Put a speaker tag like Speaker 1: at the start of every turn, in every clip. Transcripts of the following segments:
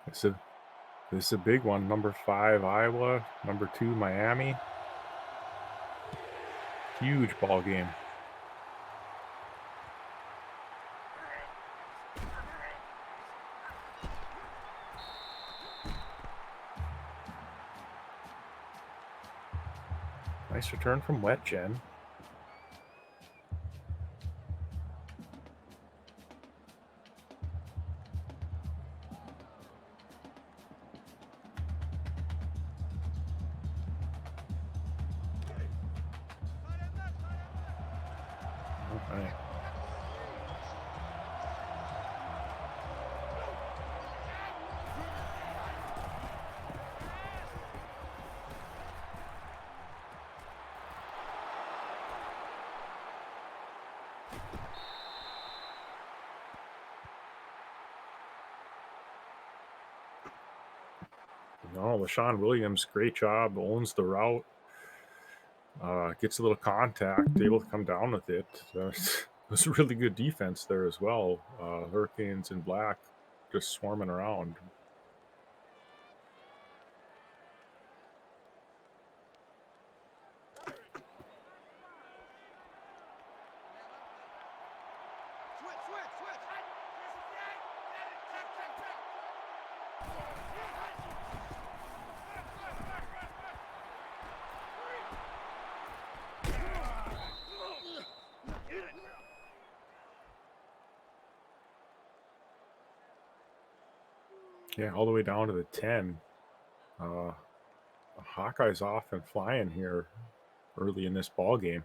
Speaker 1: This is a big one. Number 5, Iowa. Number 2, Miami. Huge ball game. Nice return from Wetjen. Okay. No, LaShawn Williams, great job, owns the route, gets a little contact, able to come down with it. It was a really good defense there as well. Hurricanes in black just swarming around. Yeah, all the way down to the 10. Hawkeyes off and flying here early in this ball game.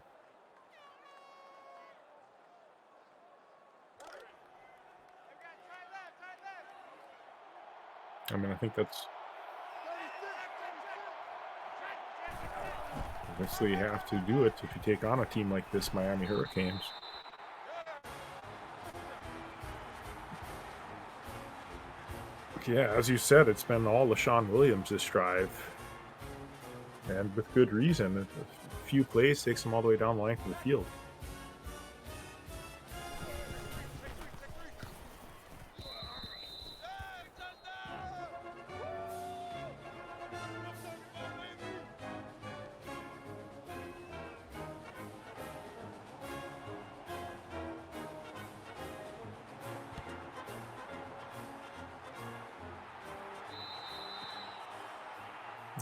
Speaker 1: I mean, I think that's obviously you have to do it if you take on a team like this Miami Hurricanes. Yeah, as you said, it's been all LaShawn Williams this drive, and with good reason. A few plays takes him all the way down the length of the field.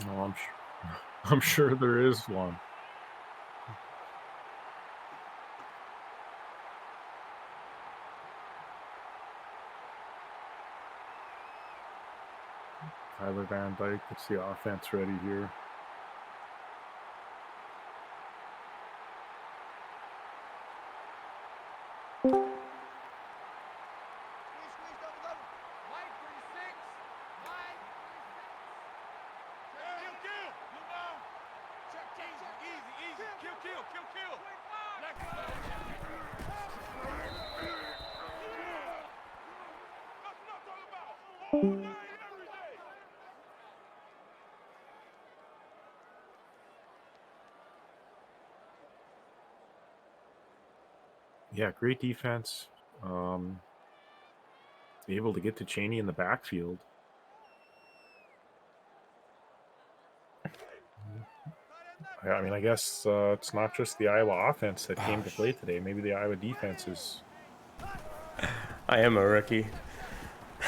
Speaker 1: Oh, I'm sure there is one. Tyler Van Dyke gets the offense ready here. Yeah, great defense. Able to get to Cheney in the backfield. I mean, I guess it's not just the Iowa offense that came to play today. Maybe the Iowa defense is...
Speaker 2: I am a rookie.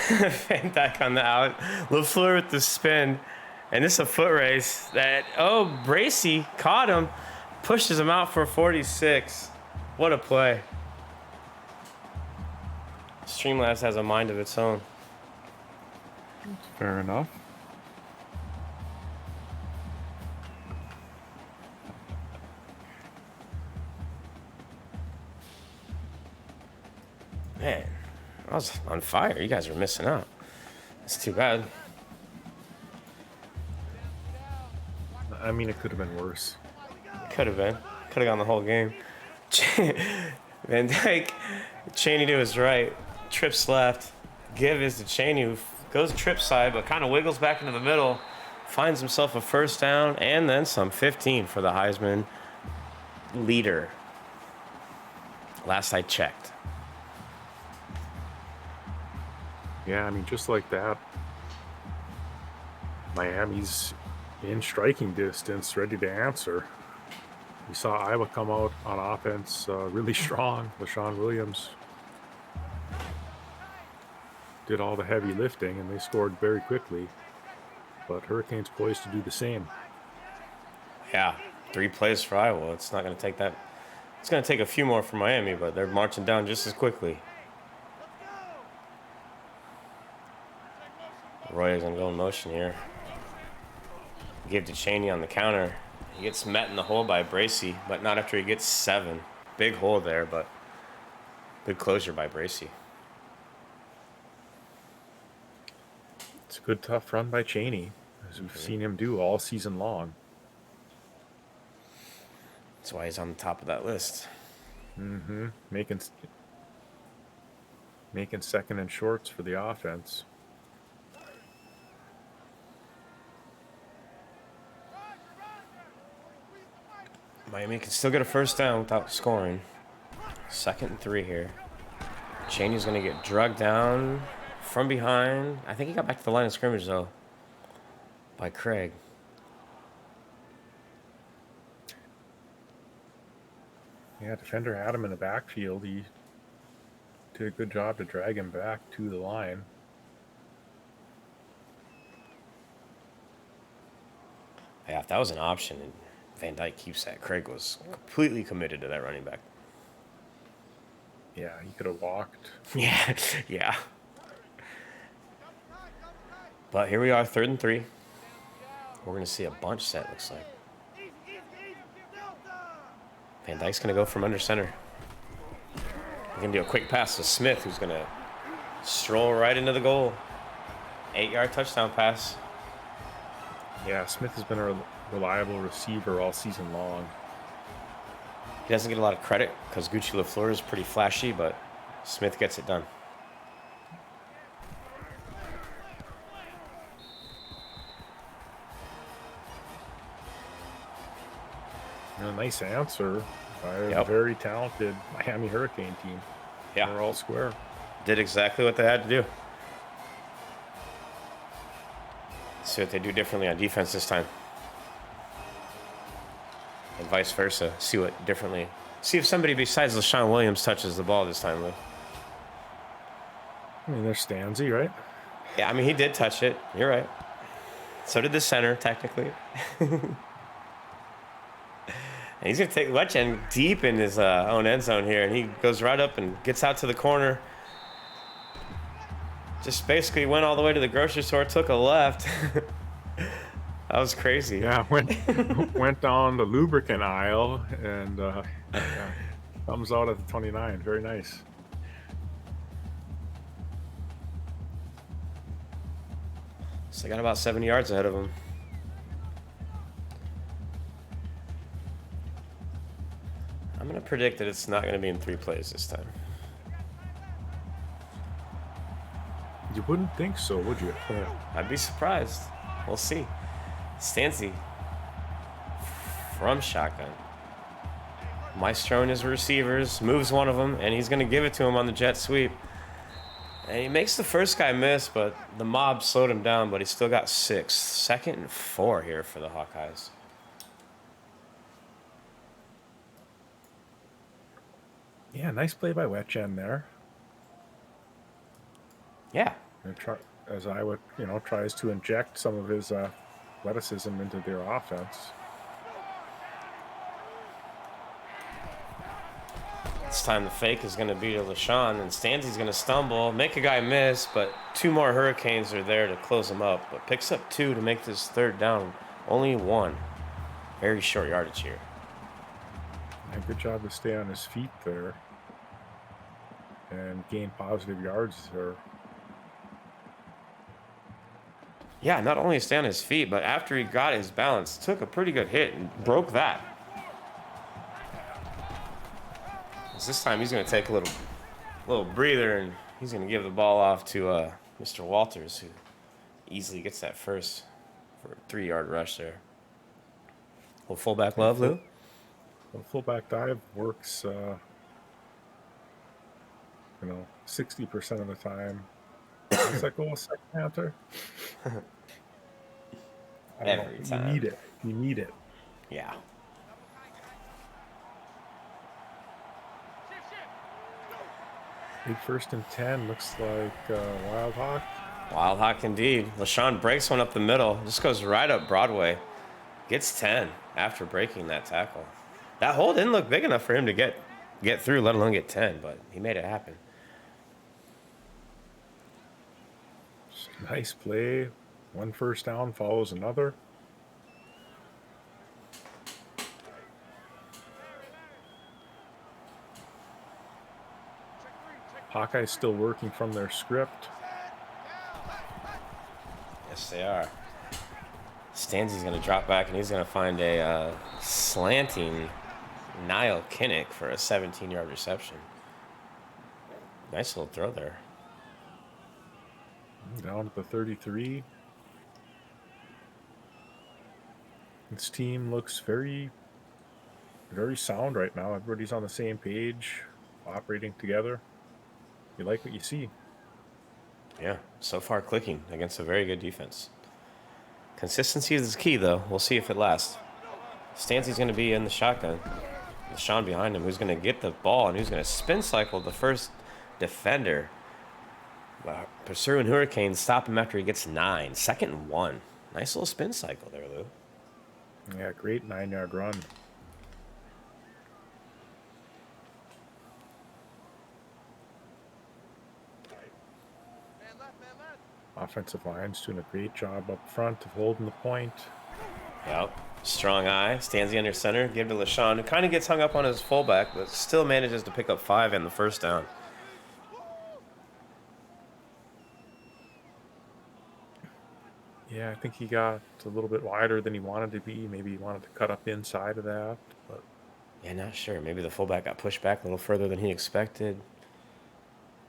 Speaker 2: Van Dyke on the out. LaFleur with the spin. And this is a foot race that, Bracey caught him. Pushes him out for 46. What a play. Streamlabs has a mind of its own.
Speaker 1: Fair enough.
Speaker 2: Man, I was on fire. You guys are missing out. That's too bad.
Speaker 1: I mean, it could have been worse.
Speaker 2: Could have been. Could have gone the whole game. Van Dyke, Cheney to his right, trips left. Give is to Cheney, who goes trip side, but kind of wiggles back into the middle. Finds himself a first down and then some. 15 for the Heisman leader. Last I checked.
Speaker 1: Yeah, I mean, just like that, Miami's in striking distance, ready to answer. We saw Iowa come out on offense really strong. LaShawn Williams did all the heavy lifting, and they scored very quickly. But Hurricanes poised to do the same.
Speaker 2: Yeah, 3 plays for Iowa. It's not going to take that. It's going to take a few more for Miami, but they're marching down just as quickly. Roy is going to go in motion here. Give to Cheney on the counter. He gets met in the hole by Bracey, but not after he gets 7. Big hole there, but good closure by Bracey.
Speaker 1: It's a good, tough run by Cheney, as we've seen him do all season long.
Speaker 2: That's why he's on the top of that list.
Speaker 1: Mm-hmm. Making second and shorts for the offense.
Speaker 2: Miami can still get a first down without scoring. 2nd and 3 here. Cheney's going to get drugged down from behind. I think he got back to the line of scrimmage, though, by Craig.
Speaker 1: Yeah, defender had him in the backfield. He did a good job to drag him back to the line.
Speaker 2: Yeah, if that was an option and Van Dyke keeps that, Craig was completely committed to that running back.
Speaker 1: Yeah, he could have walked.
Speaker 2: Yeah, yeah. But here we are, 3rd and 3. We're going to see a bunch set, looks like. Van Dyke's going to go from under center. We're going to do a quick pass to Smith, who's going to stroll right into the goal. 8-yard touchdown pass.
Speaker 1: Yeah, Smith has been a reliable receiver all season long.
Speaker 2: He doesn't get a lot of credit because Gucci LaFleur is pretty flashy, but Smith gets it done.
Speaker 1: And a nice answer by a
Speaker 2: Yep.
Speaker 1: very talented Miami Hurricane team.
Speaker 2: Yeah.
Speaker 1: They're all square.
Speaker 2: Did exactly what they had to do. Let's see what they do differently on defense this time. And vice versa. See what differently. See if somebody besides LaShawn Williams touches the ball this time, Lou.
Speaker 1: I mean, there's Stanzi, right?
Speaker 2: Yeah, I mean, he did touch it. You're right. So did the center, technically. And he's going to take Letchen deep in his own end zone here, and he goes right up and gets out to the corner. Just basically went all the way to the grocery store, took a left. That was crazy.
Speaker 1: Yeah, went down the lubricant aisle and comes out at the 29. Very nice.
Speaker 2: So they got about 70 yards ahead of him. I'm going to predict that it's not going to be in 3 plays this time.
Speaker 1: You wouldn't think so, would you?
Speaker 2: I'd be surprised. We'll see. Stancy from shotgun. Maestro and his receivers moves one of them, and he's going to give it to him on the jet sweep. And he makes the first guy miss, but the mob slowed him down, but he still got 6. 2nd and 4 here for the Hawkeyes.
Speaker 1: Yeah, nice play by Wetchen there.
Speaker 2: Yeah.
Speaker 1: As Iowa, tries to inject some of his athleticism into their offense.
Speaker 2: This time the fake is going to be to LaShawn, and Stanzi's going to stumble, make a guy miss, but 2 more Hurricanes are there to close him up. But picks up 2 to make this 3rd down. Only 1. Very short yardage here.
Speaker 1: Yeah, good job to stay on his feet there and gain positive yards there.
Speaker 2: Yeah, not only stay on his feet, but after he got his balance, took a pretty good hit and broke that. This time he's going to take a little breather, and he's going to give the ball off to Mr. Walters, who easily gets that first for a 3-yard rush there. Little fullback love, Lou?
Speaker 1: The fullback dive works, 60% of the time. Does that go a second after? I don't
Speaker 2: Every
Speaker 1: know.
Speaker 2: time.
Speaker 1: You need it. You need it.
Speaker 2: Yeah.
Speaker 1: Big 1st and 10. Looks like Wild Hawk.
Speaker 2: Wild Hawk indeed. LaShawn breaks one up the middle. Just goes right up Broadway. Gets 10 after breaking that tackle. That hole didn't look big enough for him to get through, let alone get 10, but he made it happen.
Speaker 1: Nice play. 1 first down follows another. Hawkeyes still working from their script.
Speaker 2: Yes, they are. Stanzy's going to drop back, and he's going to find a slanting Niall Kinnick for a 17-yard reception. Nice little throw there.
Speaker 1: Down at the 33. This team looks very, very sound right now. Everybody's on the same page, operating together. You like what you see.
Speaker 2: Yeah, so far clicking against a very good defense. Consistency is key, though. We'll see if it lasts. Stancy's going to be in the shotgun. Sean behind him, who's going to get the ball and who's going to spin cycle the first defender. Pursuing Hurricane, stop him after he gets 9. 2nd and 1. Nice little spin cycle there, Lou.
Speaker 1: Yeah, great 9-yard run. Offensive line's doing a great job up front of holding the point.
Speaker 2: Yep. Strong eye. Stanzy under center. Give to LaShawn, who kind of gets hung up on his fullback, but still manages to pick up 5 in the first down.
Speaker 1: Yeah, I think he got a little bit wider than he wanted to be. Maybe he wanted to cut up inside of that. But
Speaker 2: yeah, not sure. Maybe the fullback got pushed back a little further than he expected.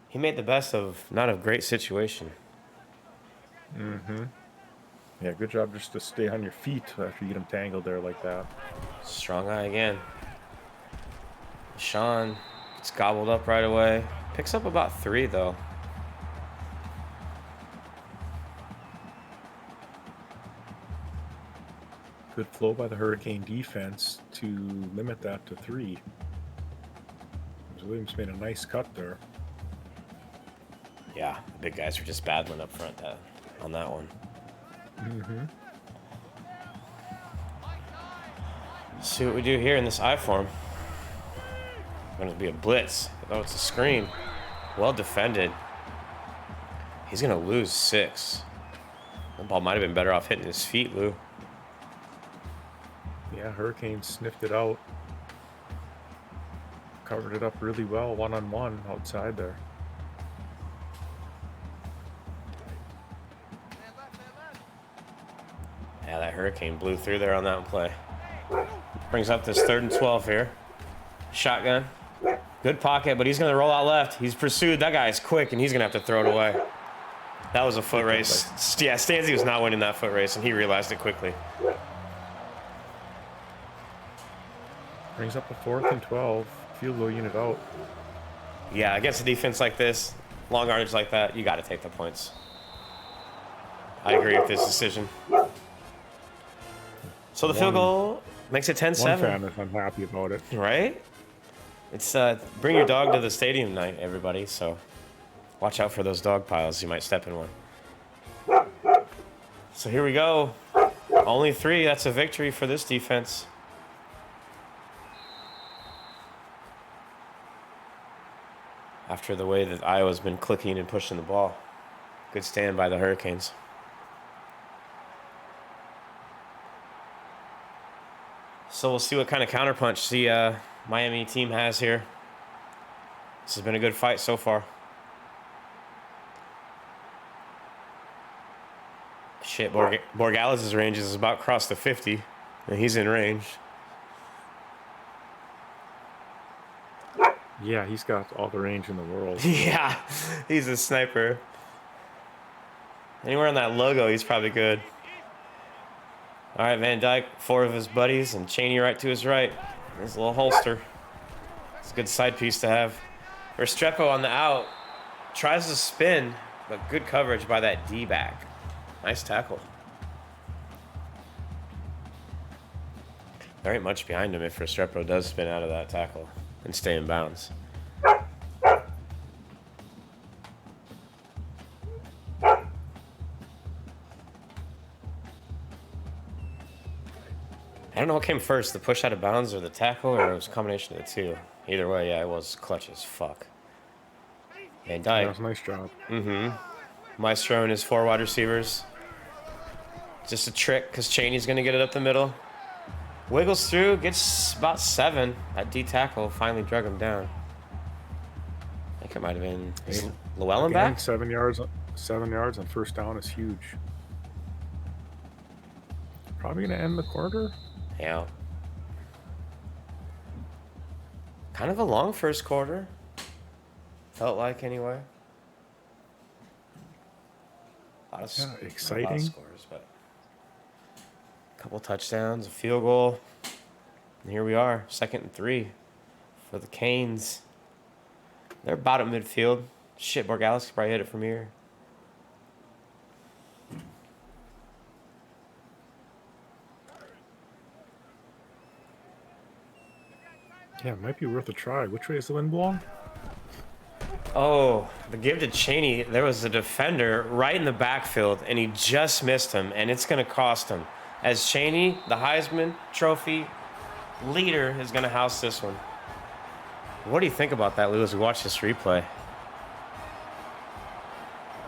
Speaker 2: He made the best of not a great situation.
Speaker 1: Mm-hmm. Yeah, good job just to stay on your feet after you get him tangled there like that.
Speaker 2: Strong eye again. Sean gets gobbled up right away. Picks up about 3, though.
Speaker 1: Good flow by the Hurricane defense to limit that to 3. Williams made a nice cut there.
Speaker 2: Yeah, the big guys were just battling up front on that one.
Speaker 1: Mm-hmm.
Speaker 2: See what we do here in this I form. Going to be a blitz. Oh, it's a screen. Well defended. He's going to lose 6. The ball might have been better off hitting his feet, Lou.
Speaker 1: Yeah, Hurricane sniffed it out. Covered it up really well, one-on-one outside there.
Speaker 2: Yeah, that Hurricane blew through there on that play. Brings up this 3rd and 12 here. Shotgun. Good pocket, but he's going to roll out left. He's pursued. That guy is quick, and he's going to have to throw it away. That was a foot race. Yeah, Stanzy was not winning that foot race, and he realized it quickly.
Speaker 1: Brings up a 4th and 12. Field goal unit out.
Speaker 2: Yeah, against a defense like this, long yardage like that, you got to take the points. I agree with this decision. So the field goal makes it 10-7.
Speaker 1: One fan if I'm happy about it.
Speaker 2: Right? It's bring your dog to the stadium night, everybody. So watch out for those dog piles. You might step in one. So here we go. Only 3. That's a victory for this defense. After the way that Iowa's been clicking and pushing the ball. Good stand by the Hurricanes. So we'll see what kind of counterpunch the Miami team has here. This has been a good fight so far. Shit, Borgales' range is about across the 50, and he's in range.
Speaker 1: Yeah, he's got all the range in the world.
Speaker 2: Yeah, he's a sniper. Anywhere on that logo, he's probably good. All right, Van Dyke, 4 of his buddies, and Chaney right to his right. His little holster. It's a good side piece to have. Restrepo on the out. Tries to spin, but good coverage by that D-back. Nice tackle. There ain't much behind him if Restrepo does spin out of that tackle and stay in bounds. I don't know what came first, the push out of bounds or the tackle, or it was a combination of the two. Either way, yeah, it was clutch as fuck. Van Dyke.
Speaker 1: That was a nice job.
Speaker 2: Maestro and his 4 wide receivers. Just a trick, because Chaney's going to get it up the middle. Wiggles through, gets about 7. That D tackle finally drug him down. I think it might have been... Is Llewellyn back?
Speaker 1: 7 yards on first down is huge. Probably going to end the quarter.
Speaker 2: Yeah. Kind of a long first quarter. Felt like, anyway.
Speaker 1: Exciting.
Speaker 2: A lot of scores, but a couple touchdowns, a field goal. And here we are, 2nd and 3 for the Canes. They're about at midfield. Shit, Borgalis could probably hit it from here.
Speaker 1: Yeah, it might be worth a try. Which way is the wind blowing?
Speaker 2: Oh, the give to Chaney. There was a defender right in the backfield, and he just missed him, and it's going to cost him. As Chaney, the Heisman Trophy leader, is going to house this one. What do you think about that, Lou, as we watch this replay?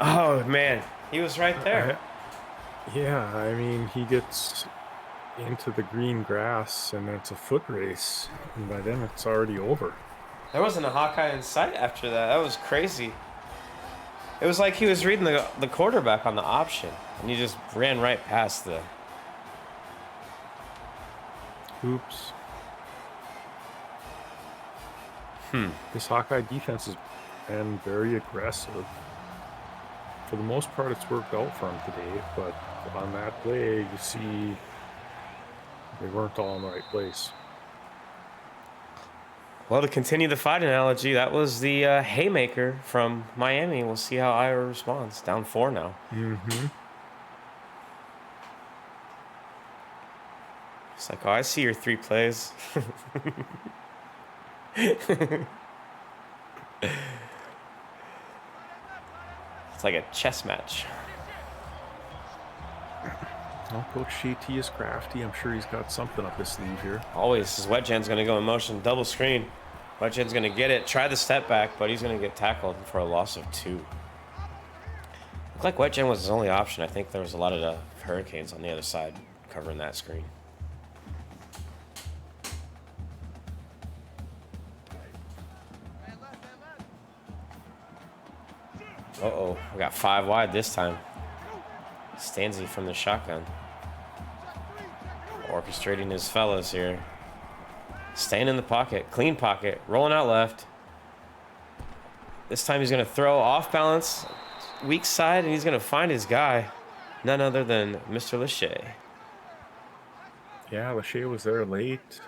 Speaker 2: Oh, man. He was right there.
Speaker 1: Yeah, I mean, he gets into the green grass, and it's a foot race, and by then it's already over.
Speaker 2: There wasn't a Hawkeye in sight after that. That was crazy. It was like he was reading the quarterback on the option, and he just ran right past the...
Speaker 1: Oops. This Hawkeye defense has been very aggressive. For the most part, it's worked out for him today, but on that play, you see they weren't all in the right place.
Speaker 2: Well, to continue the fight analogy, that was the haymaker from Miami. We'll see how Iowa responds. Down 4 now. It's like, oh, I see your 3 plays. It's like a chess match.
Speaker 1: Well, Coach JT is crafty. I'm sure he's got something up his sleeve here.
Speaker 2: Always. His Wetgen's going to go in motion. Double screen. Wetgen's going to get it. Try the step back, but he's going to get tackled for a loss of 2. Looked like Wetgen was his only option. I think there was a lot of Hurricanes on the other side covering that screen. Uh-oh. We got 5 wide this time. Stanzi from the shotgun. Orchestrating his fellas here. Staying in the pocket. Clean pocket. Rolling out left. This time he's going to throw off balance. Weak side, and he's going to find his guy. None other than Mr. Lachey.
Speaker 1: Yeah, Lachey was there late.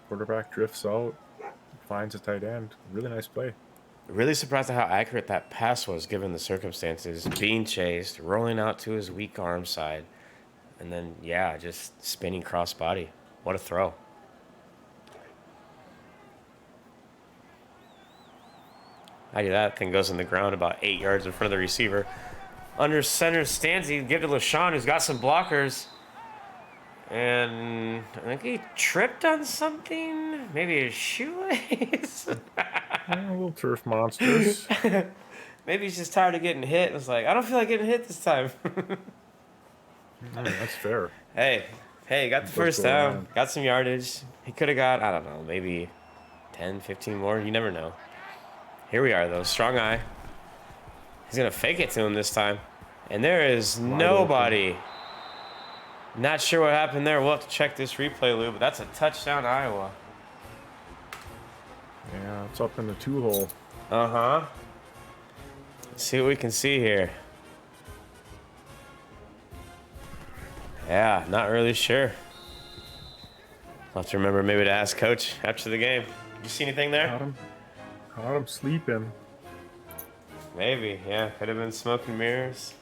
Speaker 1: Quarterback drifts out. Finds a tight end. Really nice play.
Speaker 2: Really surprised at how accurate that pass was given the circumstances. Being chased, rolling out to his weak arm side, and then, yeah, just spinning crossbody. What a throw. I do that thing goes in the ground about 8 yards in front of the receiver. Under center Stanzi, give to LaShawn, who's got some blockers. And I think he tripped on something. Maybe his shoelace.
Speaker 1: Little turf monsters.
Speaker 2: Maybe he's just tired of getting hit. It's like, I don't feel like getting hit this time.
Speaker 1: That's fair.
Speaker 2: Hey, got the first down. Got some yardage. He could have got, I don't know, maybe 10, 15 more. You never know. Here we are, though. Strong eye. He's going to fake it to him this time. And there is nobody. Not sure what happened there. We'll have to check this replay, Lou, but that's a touchdown, Iowa.
Speaker 1: Yeah, it's up in the 2-hole.
Speaker 2: Uh-huh. Let's see what we can see here. Yeah, not really sure. I'll have to remember maybe to ask Coach after the game. You see anything there?
Speaker 1: Caught him sleeping.
Speaker 2: Maybe, yeah. Could have been smoke and mirrors.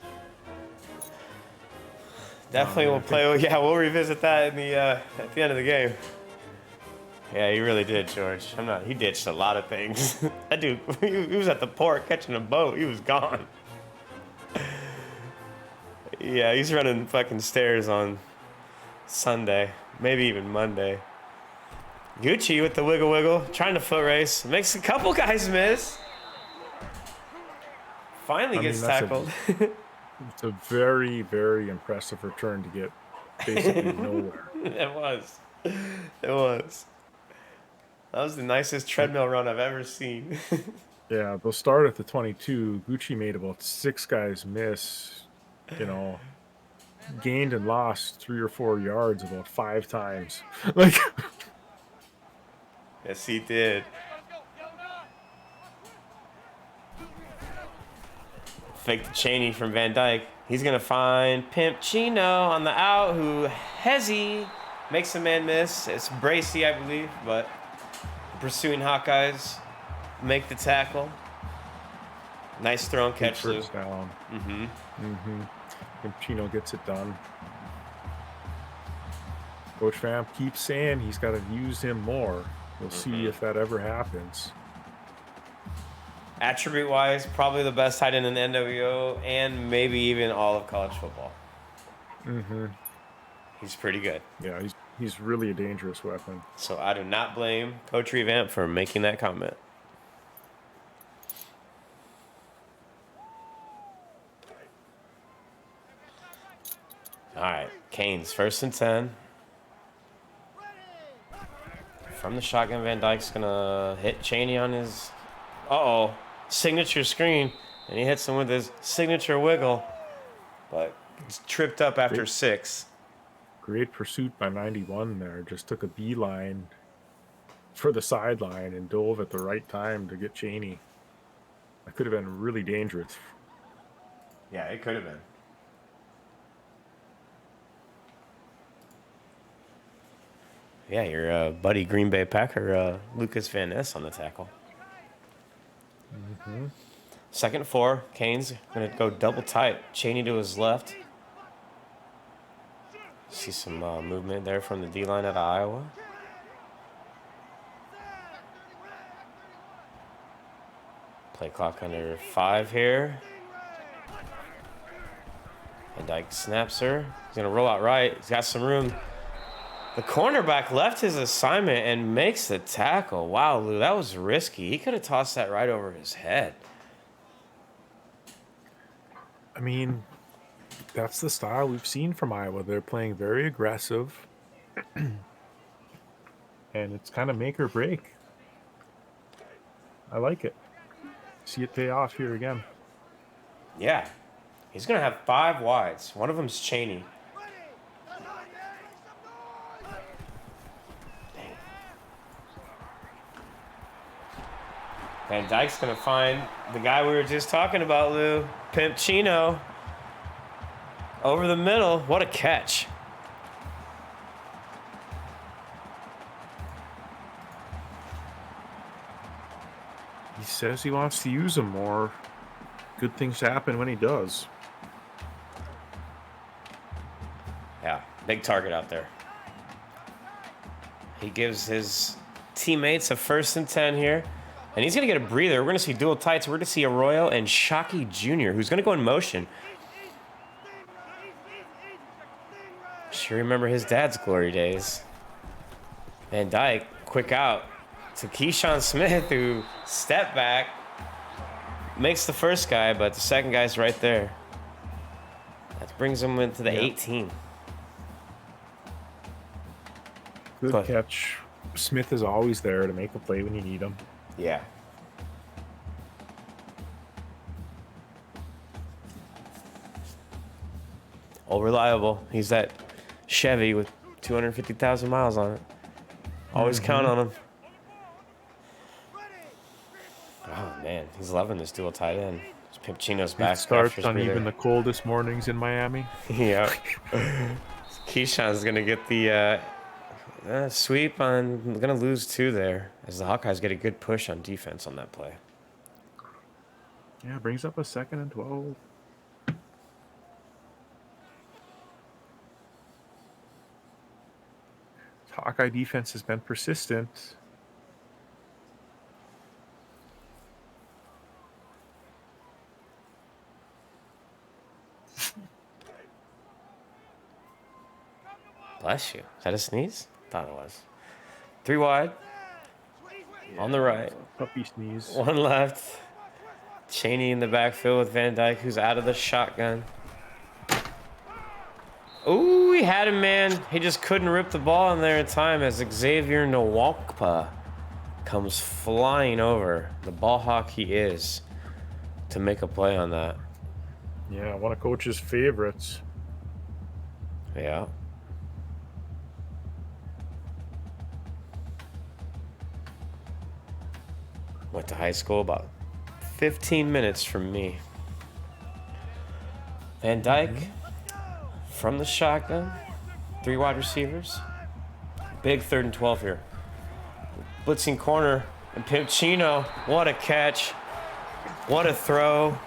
Speaker 2: Definitely we'll play. Yeah, we'll revisit that in the at the end of the game. Yeah, he really did, George. He ditched a lot of things. That dude, he was at the port catching a boat. He was gone. Yeah, he's running fucking stairs on Sunday, maybe even Monday. Gucci with the wiggle wiggle, trying to foot race. Makes a couple guys miss. Finally gets tackled.
Speaker 1: It's a very, very impressive return to get basically nowhere.
Speaker 2: It was. It was. That was the nicest treadmill run I've ever seen.
Speaker 1: Yeah, they'll start at the 22. Gucci made about 6 guys miss, gained and lost 3 or 4 yards about 5 times. Like,
Speaker 2: yes, he did. Fake the Cheney from Van Dyke. He's going to find Pimp Chino on the out, who Hezzy makes a man miss. It's Bracey, I believe, but pursuing Hawkeyes make the tackle. Nice throw and catch, Lou.
Speaker 1: First down. Pimp Chino gets it done. Coach Pham keeps saying he's got to use him more. We'll see if that ever happens.
Speaker 2: Attribute-wise, probably the best tight end in the NWO and maybe even all of college football. He's pretty good.
Speaker 1: Yeah, he's really a dangerous weapon.
Speaker 2: So I do not blame Coach Revamp for making that comment. All right, Canes, 1st and 10. From the shotgun, Van Dyke's going to hit Cheney on his, signature screen. And he hits him with his signature wiggle. But it's tripped up after 6.
Speaker 1: Great pursuit by 91 there. Just took a beeline for the sideline and dove at the right time to get Cheney. That could have been really dangerous.
Speaker 2: Yeah, it could have been. Yeah, your buddy Green Bay Packer, Lucas Van Ness on the tackle. 2nd and 4. Canes going to go double tight. Cheney to his left. See some movement there from the D-line out of Iowa. Play clock under 5 here. Van Dyke snaps her. He's going to roll out right. He's got some room. The cornerback left his assignment and makes the tackle. Wow, Lou, that was risky. He could have tossed that right over his head.
Speaker 1: I mean, that's the style we've seen from Iowa. They're playing very aggressive. And it's kind of make or break. I like it. See it pay off here again.
Speaker 2: Yeah. He's going to have 5 wides. One of them's Cheney. Van Dyke's going to find the guy we were just talking about, Lou. Pimp Chino. Over the middle. What a catch.
Speaker 1: He says he wants to use him more. Good things happen when he does.
Speaker 2: Yeah, big target out there. He gives his teammates a 1st and 10 here. And he's going to get a breather. We're going to see dual tights. We're going to see Arroyo and Shockey Jr., who's going to go in motion. Sure remember his dad's glory days. Van Dyke, quick out to Keyshawn Smith, who stepped back. Makes the first guy, but the second guy's right there. That brings him into the 18.
Speaker 1: Good catch. Smith is always there to make a play when you need him.
Speaker 2: Yeah. All reliable. He's that Chevy with 250,000 miles on it. Always count on him. Oh, man. He's loving this dual tight end. Pimp Chino's back.
Speaker 1: It starts on even the coldest mornings in Miami.
Speaker 2: Yeah. Keyshawn's going to get the sweep on. Going to lose 2 there as the Hawkeyes get a good push on defense on that play.
Speaker 1: Yeah, brings up a 2nd and 12. Hawkeye defense has been persistent.
Speaker 2: Bless you. Is that a sneeze? Thought it was. 3 wide. On the right.
Speaker 1: Puppy sneeze.
Speaker 2: 1 left. Chaney in the backfield with Van Dyke, who's out of the shotgun. Ooh, he had him, man. He just couldn't rip the ball in there in time as Xavier Nwankpa comes flying over, the ball hawk he is, to make a play on that.
Speaker 1: Yeah, one of Coach's favorites.
Speaker 2: Yeah. Went to high school about 15 minutes from me. Van Dyke from the shotgun. 3 wide receivers. Big 3rd and 12 here. Blitzing corner. And Pimpchino, what a catch. What a throw.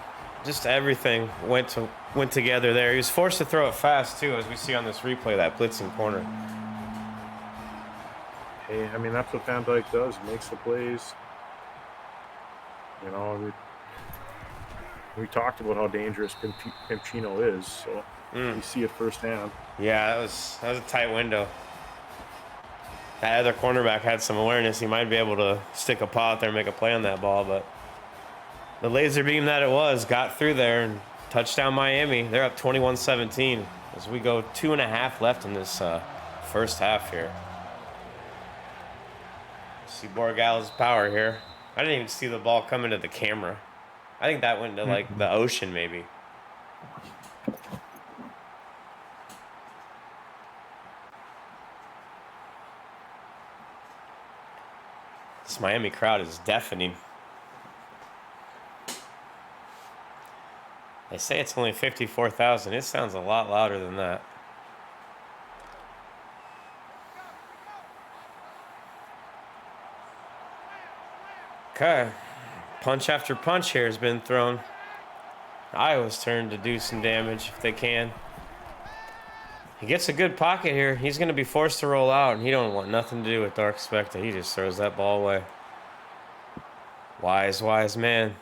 Speaker 2: Just everything went together there. He was forced to throw it fast, too, as we see on this replay, that blitzing corner.
Speaker 1: Hey, I mean, that's what Van Dyke does. He makes the plays. You know, we talked about how dangerous Pimpchino is, so you see it firsthand.
Speaker 2: Yeah, that was a tight window. That other cornerback had some awareness. He might be able to stick a paw out there and make a play on that ball, but the laser beam that it was got through there and touchdown Miami. They're up 21-17 as we go 2.5 left in this first half here. See Borgala's power here. I didn't even see the ball come into the camera. I think that went to like the ocean maybe. This Miami crowd is deafening. They say it's only 54,000. It sounds a lot louder than that. Okay. Punch after punch here has been thrown. Iowa's turn to do some damage if they can. He gets a good pocket here. He's going to be forced to roll out, and he don't want nothing to do with DarkSpecta. He just throws that ball away. Wise man.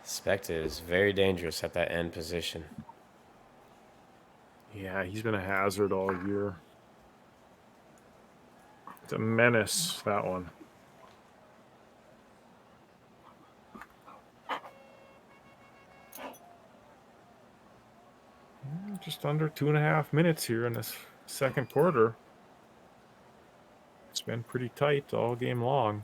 Speaker 2: Specta is very dangerous at that end position.
Speaker 1: Yeah, he's been a hazard all year. It's a menace, that one. Just under 2.5 minutes here in this second quarter. It's been pretty tight all game long.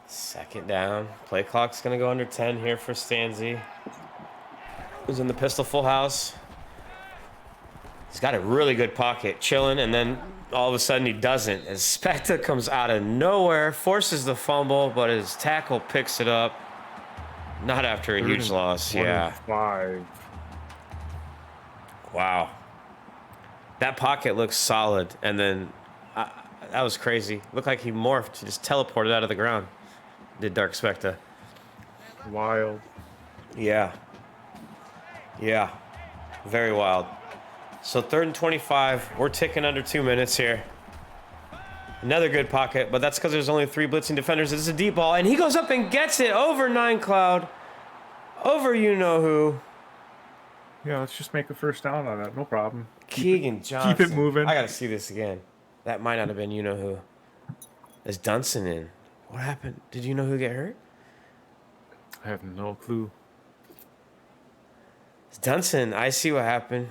Speaker 2: Second down. Play clock's going to go under 10 here for Stanzi, who's in the pistol full house. He's got a really good pocket, chilling, and then all of a sudden he doesn't. As Specta comes out of nowhere, forces the fumble, but his tackle picks it up. Not after a huge loss. Yeah.
Speaker 1: 5.
Speaker 2: Wow. That pocket looks solid, and then that was crazy. Looked like he morphed. He just teleported out of the ground. Did DarkSpecta.
Speaker 1: Wild.
Speaker 2: Yeah. Yeah. Very wild. So 3rd and 25. We're ticking under 2 minutes here. Another good pocket, but that's because there's only 3 blitzing defenders. This is a deep ball, and he goes up and gets it over 9 Cloud. Over you-know-who.
Speaker 1: Yeah, let's just make a first down on that. No problem.
Speaker 2: Keegan Johnson.
Speaker 1: Keep it moving.
Speaker 2: I got to see this again. That might not have been you-know-who. Is Dunson in? What happened? Did you-know-who get hurt?
Speaker 1: I have no clue.
Speaker 2: It's Dunson. I see what happened.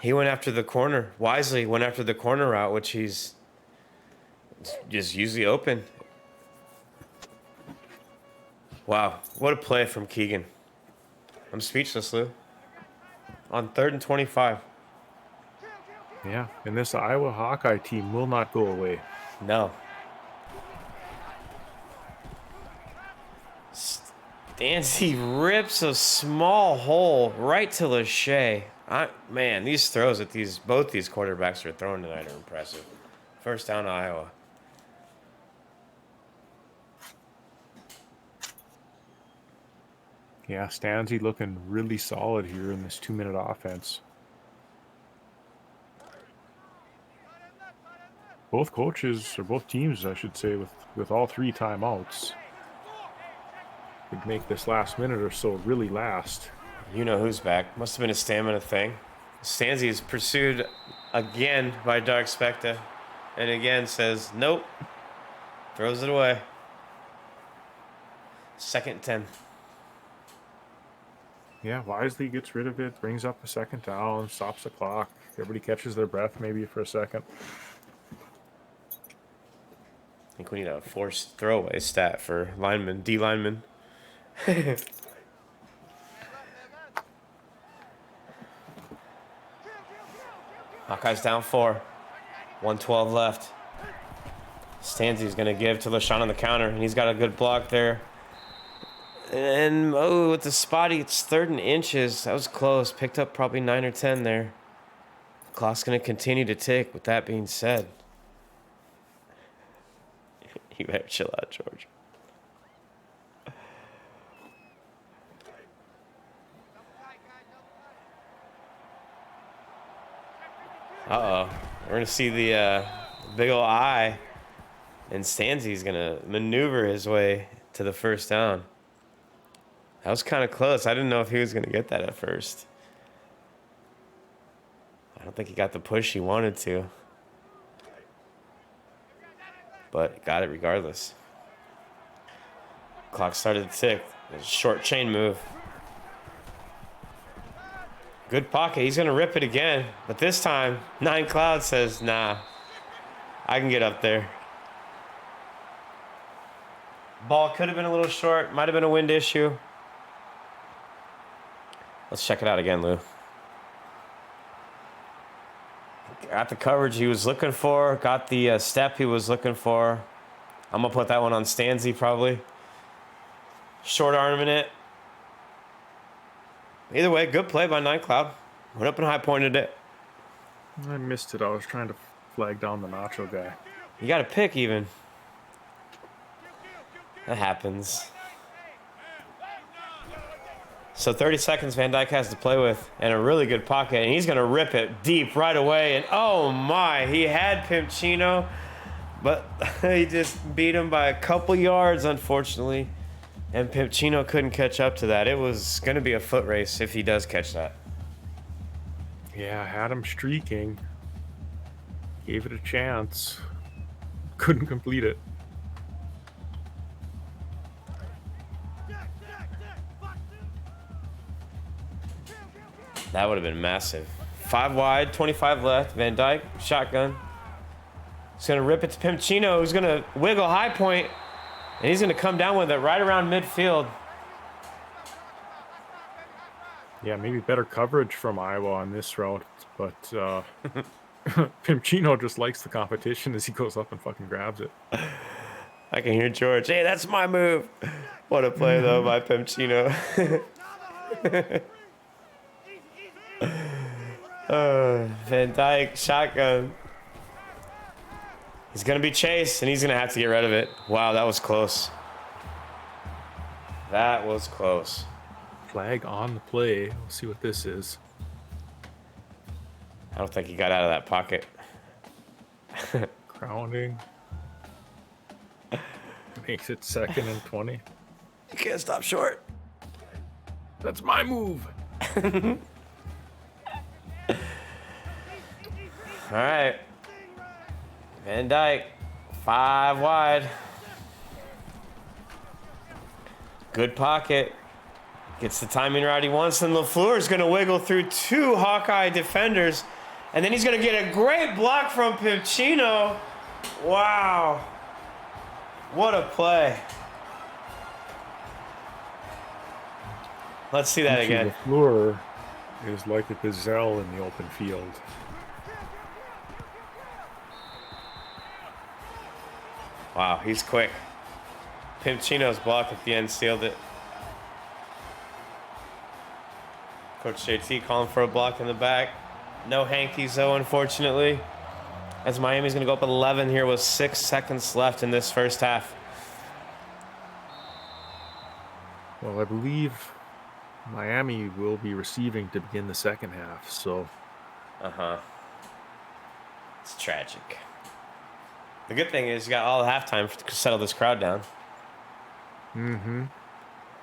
Speaker 2: He went after the corner. Wisely went after the corner route, which he's just usually open. Wow. What a play from Keegan. I'm speechless, Lou. On 3rd and 25.
Speaker 1: Yeah, and this Iowa Hawkeye team will not go away.
Speaker 2: No. Stanzi rips a small hole right to Lachey. Man, these throws that both these quarterbacks are throwing tonight are impressive. First down to Iowa.
Speaker 1: Yeah, Stanzi looking really solid here in this 2-minute offense. Both coaches, or both teams, I should say, with all 3 timeouts, would make this last minute or so really last.
Speaker 2: You know who's back. Must have been a stamina thing. Stanzi is pursued again by DarkSpecta, and again says nope. Throws it away. 2nd and 10.
Speaker 1: Yeah, wisely gets rid of it, brings up a 2nd down, stops the clock. Everybody catches their breath maybe for a second.
Speaker 2: I think we need a forced throwaway stat for linemen, D linemen. Hawkeyes down 4. 1:12 left. Stanzi's going to give to LaShawn on the counter, and he's got a good block there. And, oh, with the spotty, it's 3rd and inches. That was close. Picked up probably 9 or 10 there. Clock's going to continue to tick, with that being said. You better chill out, George. Uh-oh. We're going to see the big ol' eye. And Stanzi's going to maneuver his way to the 1st down. That was kind of close. I didn't know if he was going to get that at first. I don't think he got the push he wanted to. But got it regardless. Clock started to tick. A short chain move. Good pocket. He's going to rip it again. But this time, 9 Cloud says, nah, I can get up there. Ball could have been a little short. Might have been a wind issue. Let's check it out again, Lou. Got the coverage he was looking for. Got the step he was looking for. I'm going to put that one on Stanzi probably. Short arming it. Either way, good play by 9 Cloud. Went up and high pointed it.
Speaker 1: I missed it. I was trying to flag down the Nacho guy.
Speaker 2: You got to pick even. That happens. So 30 seconds Van Dyke has to play with, and a really good pocket, and he's going to rip it deep right away. And oh my, he had Pimpchino, but he just beat him by a couple yards, unfortunately. And Pimpchino couldn't catch up to that. It was going to be a foot race if he does catch that.
Speaker 1: Yeah, had him streaking. Gave it a chance. Couldn't complete it.
Speaker 2: That would have been massive. 5 wide, 25 left. Van Dyke, shotgun. He's going to rip it to Pimpchino, who's going to wiggle high point, and he's going to come down with it right around midfield.
Speaker 1: Yeah, maybe better coverage from Iowa on this route, but Pimpchino just likes the competition as he goes up and fucking grabs it.
Speaker 2: I can hear George. Hey, that's my move. What a play, though, by Pimpchino. Van Dyke, shotgun. He's going to be chased, and he's going to have to get rid of it. Wow, that was close. That was close.
Speaker 1: Flag on the play. We'll see what this is.
Speaker 2: I don't think he got out of that pocket.
Speaker 1: Grounding. Makes it 2nd and 20.
Speaker 2: You can't stop short.
Speaker 1: That's my move.
Speaker 2: All right. Van Dyke, 5 wide. Good pocket. Gets the timing right he wants, and LaFleur is going to wiggle through 2 Hawkeye defenders, and then he's going to get a great block from Pimpchino. Wow. What a play. Let's see that again.
Speaker 1: LaFleur is like a gazelle in the open field.
Speaker 2: Wow, he's quick. Pimpchino's block at the end sealed it. Coach JT calling for a block in the back. No hankies though, unfortunately. As Miami's going to go up 11 here with 6 seconds left in this first half.
Speaker 1: Well, I believe Miami will be receiving to begin the second half, so.
Speaker 2: It's tragic. The good thing is you got all the halftime to settle this crowd down.
Speaker 1: Mm-hmm.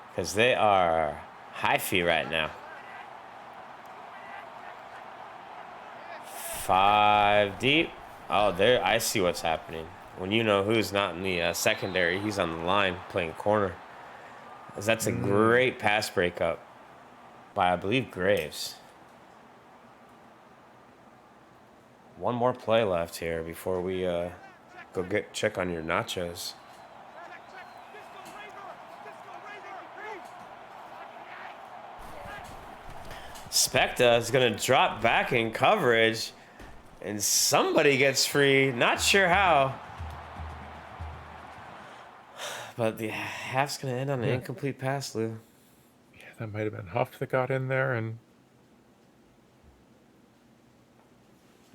Speaker 2: Because they are hyphy right now. 5 deep. Oh, there. I see what's happening. When you know who's not in the secondary, he's on the line playing corner. That's a great pass breakup by, I believe, Graves. One more play left here before we go check on your nachos. Specta is going to drop back in coverage, and somebody gets free. Not sure how. But the half's going to end on an incomplete pass, Lou.
Speaker 1: Yeah, that might have been Huff that got in there and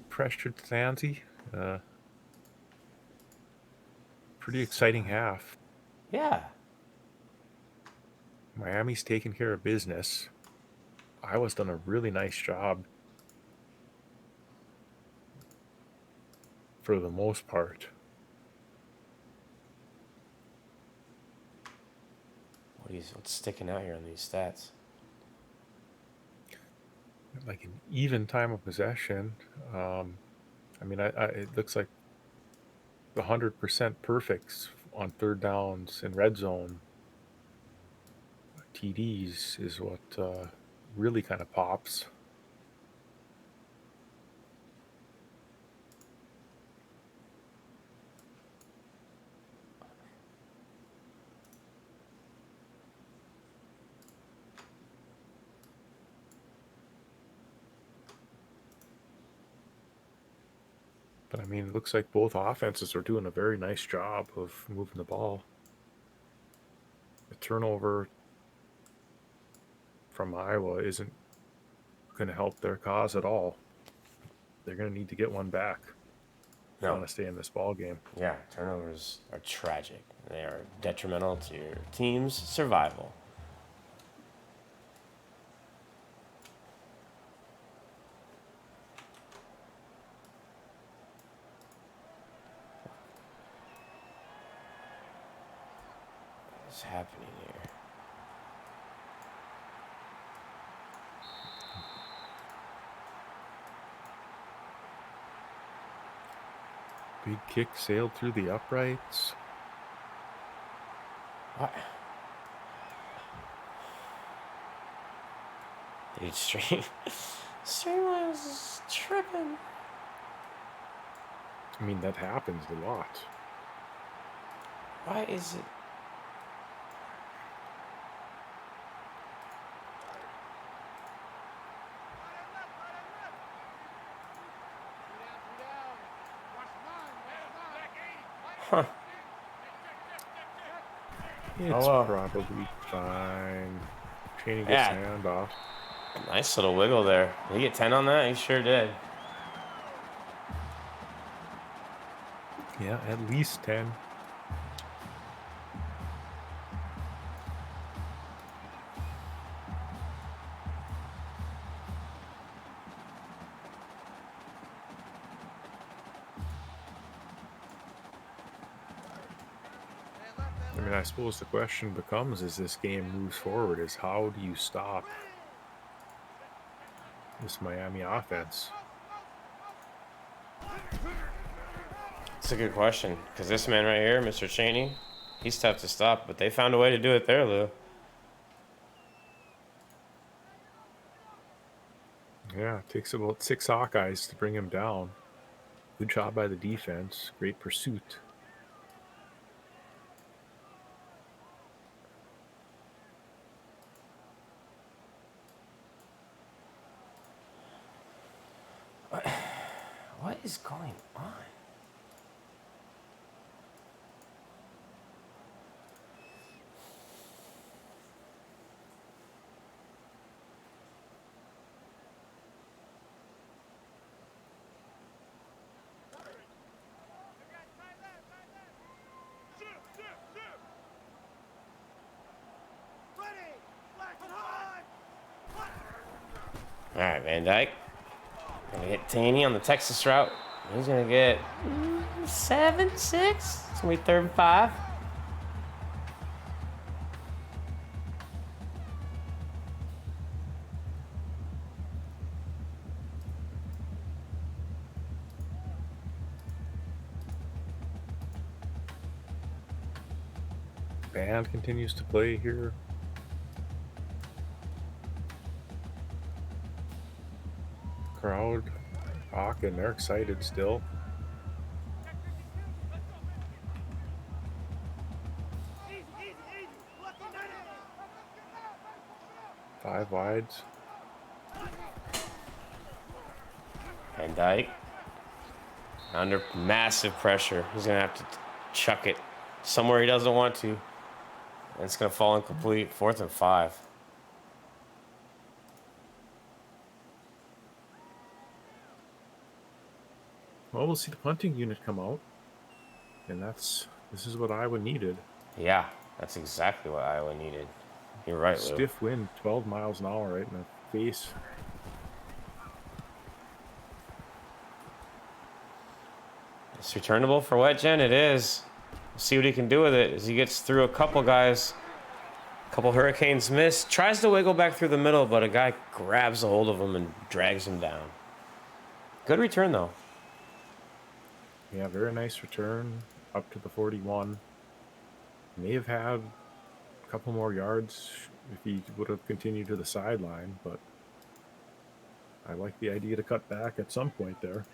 Speaker 1: pressured Zanzi. Pretty exciting half.
Speaker 2: Yeah.
Speaker 1: Miami's taking care of business. Iowa's done a really nice job for the most part.
Speaker 2: What's sticking out here on these stats?
Speaker 1: Like an even time of possession. I mean, it looks like 100% perfects on third downs and red zone. TDs is what really kind of pops. But I mean, it looks like both offenses are doing a very nice job of moving the ball. The turnover from Iowa isn't going to help their cause at all. They're going to need to get one back. If you want to stay in this ball game.
Speaker 2: Yeah, turnovers are tragic. They are detrimental to your team's survival. What's happening here?
Speaker 1: Big kick sailed through the uprights.
Speaker 2: What? Dude, Streamline is tripping.
Speaker 1: I mean, that happens a lot.
Speaker 2: Why is it? Huh.
Speaker 1: It's probably fine. Cheney gets the hand off.
Speaker 2: Nice little wiggle there. Did he get 10 on that? He sure did.
Speaker 1: Yeah, at least 10. I mean, I suppose the question becomes, as this game moves forward, is how do you stop this Miami offense?
Speaker 2: It's a good question, because this man right here, Mr. Cheney, he's tough to stop, but they found a way to do it there, Lou.
Speaker 1: Yeah, it takes about 6 Hawkeyes to bring him down. Good job by the defense. Great pursuit.
Speaker 2: What is going on? Van Dyke gonna get Taney on the Texas route. He's gonna get 7-6. It's gonna be 3rd and 5.
Speaker 1: Band continues to play here. Crowd rocking, they're excited still. Five wides.
Speaker 2: Van Dyke under massive pressure. He's gonna have to chuck it somewhere he doesn't want to. And it's gonna fall incomplete. 4th and 5.
Speaker 1: Well, we'll see the punting unit come out. And this is what Iowa needed.
Speaker 2: Yeah, that's exactly what Iowa needed. You're right, Lou.
Speaker 1: Stiff wind, 12 miles an hour right in the face.
Speaker 2: It's returnable for Wetjen. It is. We'll see what he can do with it as he gets through a couple guys. A couple Hurricanes miss. Tries to wiggle back through the middle, but a guy grabs a hold of him and drags him down. Good return, though.
Speaker 1: Yeah, very nice return up to the 41. May have had a couple more yards if he would have continued to the sideline, but I like the idea to cut back at some point there.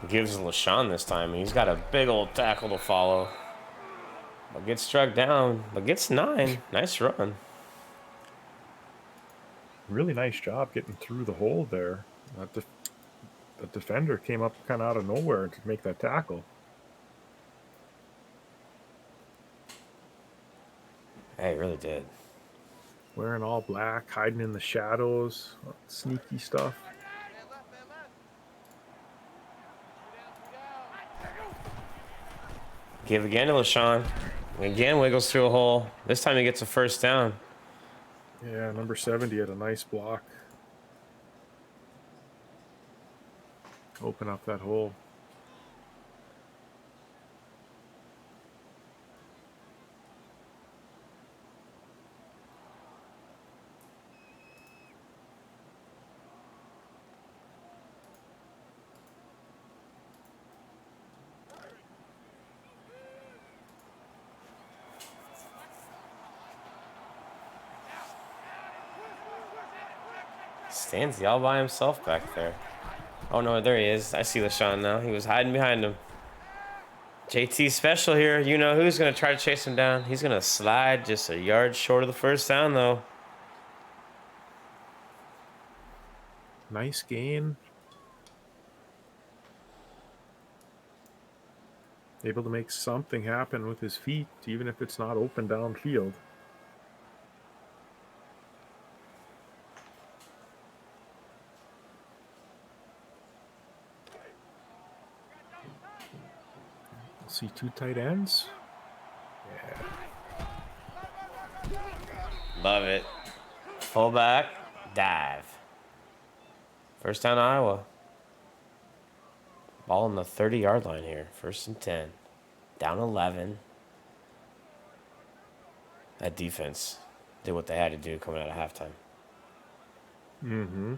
Speaker 2: Gives LaShawn this time. He's got a big old tackle to follow. But gets struck down. But gets 9. Nice run.
Speaker 1: Really nice job getting through the hole there. The defender came up kind of out of nowhere to make that tackle.
Speaker 2: Hey, he really did.
Speaker 1: Wearing all black, hiding in the shadows. Sneaky stuff.
Speaker 2: Give again to LaShawn. Again, wiggles through a hole. This time he gets a 1st down.
Speaker 1: Yeah, number 70 had a nice block. Open up that hole.
Speaker 2: Stands he all by himself back there. Oh no, there he is. I see LaShawn now. He was hiding behind him. JT special here. You know who's going to try to chase him down. He's going to slide just a yard short of the 1st down, though.
Speaker 1: Nice gain. Able to make something happen with his feet, even if it's not open downfield. See 2 tight ends. Yeah.
Speaker 2: Love it. Fullback, dive. 1st down, Iowa. Ball on the 30-yard line here. 1st and 10. Down 11. That defense did what they had to do coming out of halftime.
Speaker 1: Mm-hmm.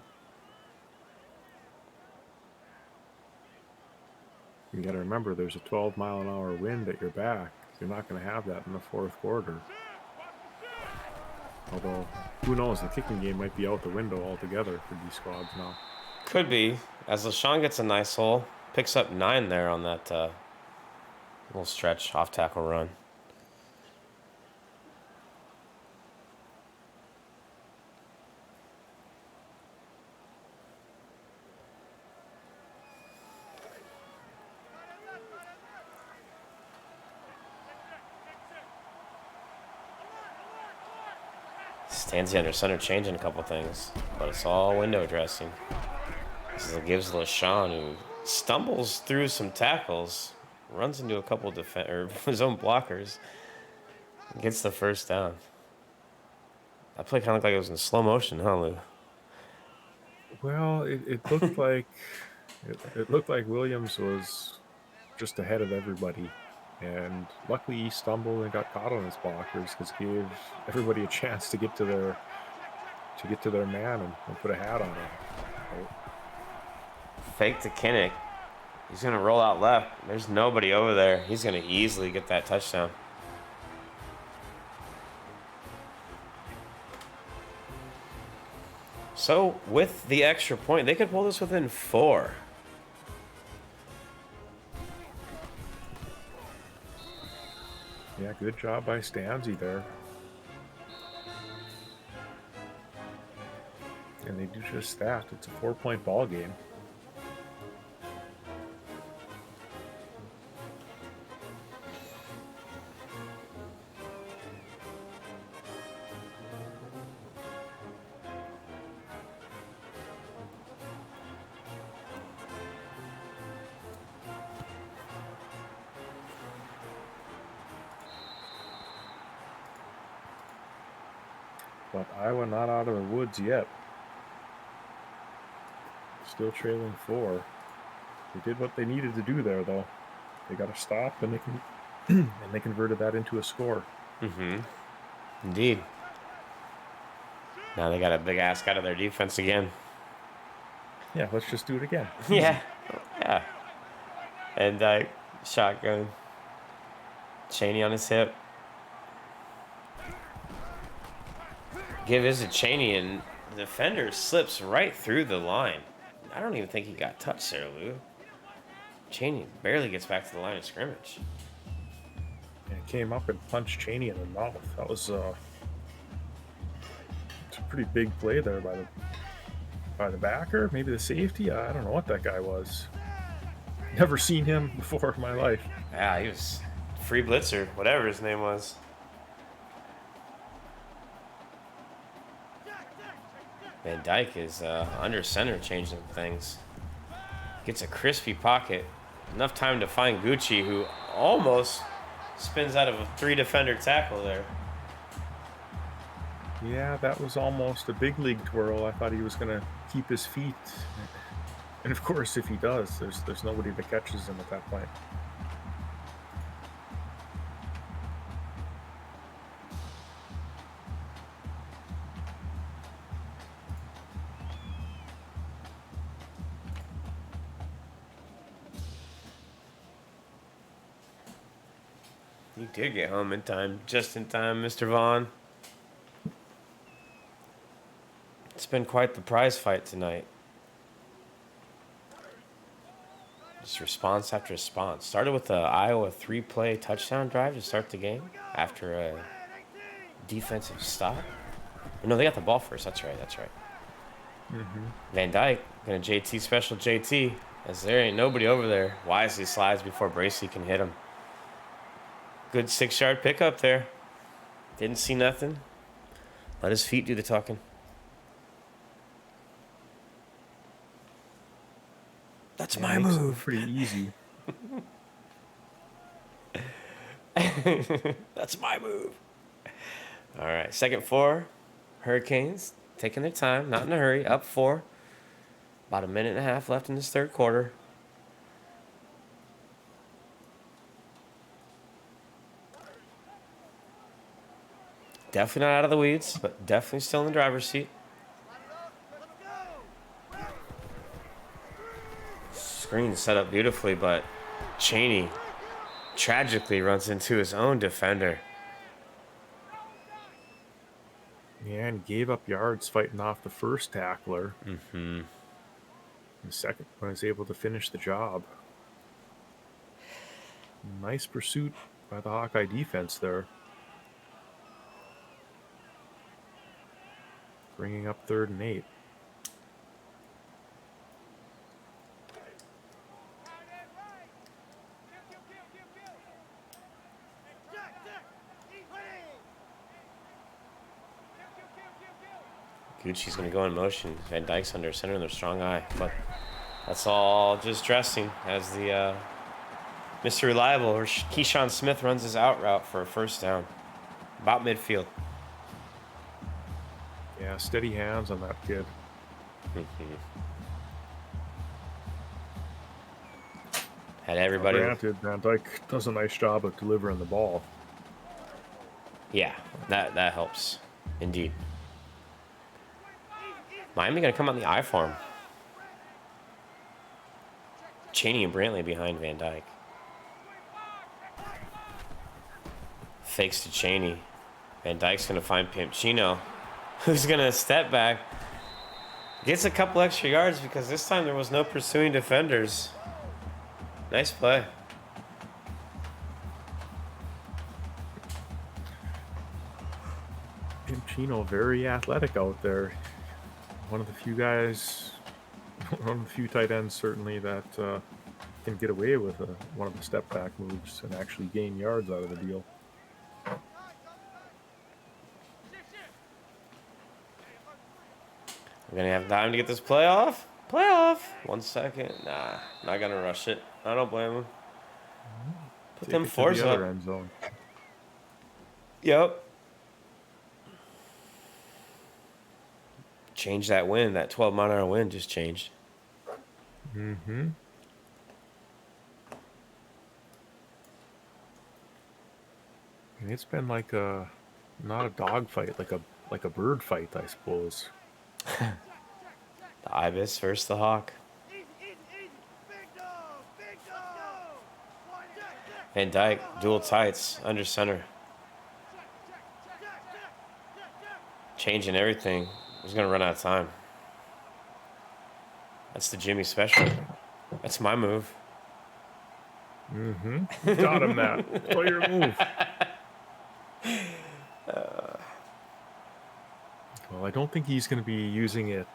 Speaker 1: You got to remember, there's a 12-mile-an-hour wind at your back. You're not going to have that in the 4th quarter. Although, who knows, the kicking game might be out the window altogether for these squads now.
Speaker 2: Could be. As LaShawn gets a nice hole. Picks up 9 there on that little stretch off-tackle run. Stanzi under center changing a couple things, but it's all window dressing. This is gives LaShawn, who stumbles through some tackles, runs into a couple or his own blockers, gets the first down. That play kind of looked like it was in slow motion, huh, Lou?
Speaker 1: Well, it looked like it looked like Williams was just ahead of everybody, and luckily he stumbled and got caught on his blockers because it gave everybody a chance to get to their man and put a hat on him.
Speaker 2: Fake to Kinnick. He's gonna roll out left. There's nobody over there. He's gonna easily get that touchdown. So with the extra point, they could pull this within 4.
Speaker 1: Yeah, good job by Stanzi there. And they do just that. It's a 4-point ball game. But Iowa not out of the woods yet. Still trailing 4. They did what they needed to do there, though. They got a stop, and they converted that into a score.
Speaker 2: Mm-hmm. Indeed. Now they got a big ask out of their defense again.
Speaker 1: Yeah, let's just do it again.
Speaker 2: Yeah. And shotgun. Chaney on his hip. Give is to Chaney, and the defender slips right through the line. I don't even think he got touched there, Lou. Chaney barely gets back to the line of scrimmage.
Speaker 1: And it came up and punched Chaney in the mouth. That was it's a pretty big play there by the backer, maybe the safety. I don't know what that guy was. Never seen him before in my life.
Speaker 2: Yeah, he was free blitzer, whatever his name was. Van Dyke is under center changing things. Gets a crispy pocket. Enough time to find Gucci, who almost spins out of a 3-defender tackle there.
Speaker 1: Yeah, that was almost a big league twirl. I thought he was going to keep his feet. And of course, if he does, there's nobody that catches him at that point.
Speaker 2: You did get home in time, just in time, Mr. Vaughn. It's been quite the prize fight tonight. Just response after response. Started with the Iowa 3-play touchdown drive to start the game after a defensive stop. No, they got the ball first. That's right.
Speaker 1: Mm-hmm.
Speaker 2: Van Dyke gonna JT special JT, as there ain't nobody over there. Wisely slides before Bracey can hit him. Good 6-yard pickup there. Didn't see nothing. Let his feet do the talking. That's my move.
Speaker 1: Pretty easy.
Speaker 2: That's my move. All right, 2nd 4. Hurricanes taking their time, not in a hurry. Up 4. About a minute and a half left in this 3rd quarter. Definitely not out of the weeds, but definitely still in the driver's seat. Screen set up beautifully, but Chaney tragically runs into his own defender.
Speaker 1: Yeah, and gave up yards fighting off the first tackler.
Speaker 2: Mm-hmm.
Speaker 1: The second one was able to finish the job. Nice pursuit by the Hawkeye defense there. Bringing up 3rd and 8.
Speaker 2: Gucci's going to go in motion. Van Dyke's under center in their strong eye. But that's all just dressing as the Mr. Reliable, or Keyshawn Smith runs his out route for a first down. About midfield.
Speaker 1: Yeah, steady hands on that kid.
Speaker 2: Had everybody.
Speaker 1: Granted, Van Dyke does a nice job of delivering the ball.
Speaker 2: Yeah, that helps. Indeed. Miami going to come on the I form. Chaney and Brantley behind Van Dyke. Fakes to Chaney. Van Dyke's going to find Pimpchino, who's going to step back. Gets a couple extra yards because this time there was no pursuing defenders. Nice play.
Speaker 1: Pimpchino, very athletic out there. One of the few guys, one of the few tight ends certainly that can get away with one of the step back moves and actually gain yards out of the deal.
Speaker 2: We're going to have time to get this playoff. Playoff. 1 second. Nah, not going to rush it. I don't blame him. Put them fours up.
Speaker 1: End zone.
Speaker 2: Yep. Change that wind. That 12-mile-an-hour wind just changed.
Speaker 1: Mm-hmm. And it's been like a, not a dog fight, like a bird fight, I suppose.
Speaker 2: The ibis versus the hawk. Van Dyke, dual tights, under center. Changing everything. He's going to run out of time. That's the Jimmy special. That's my move.
Speaker 1: Mm-hmm. Got him that. Play your move. Well, I don't think he's going to be using it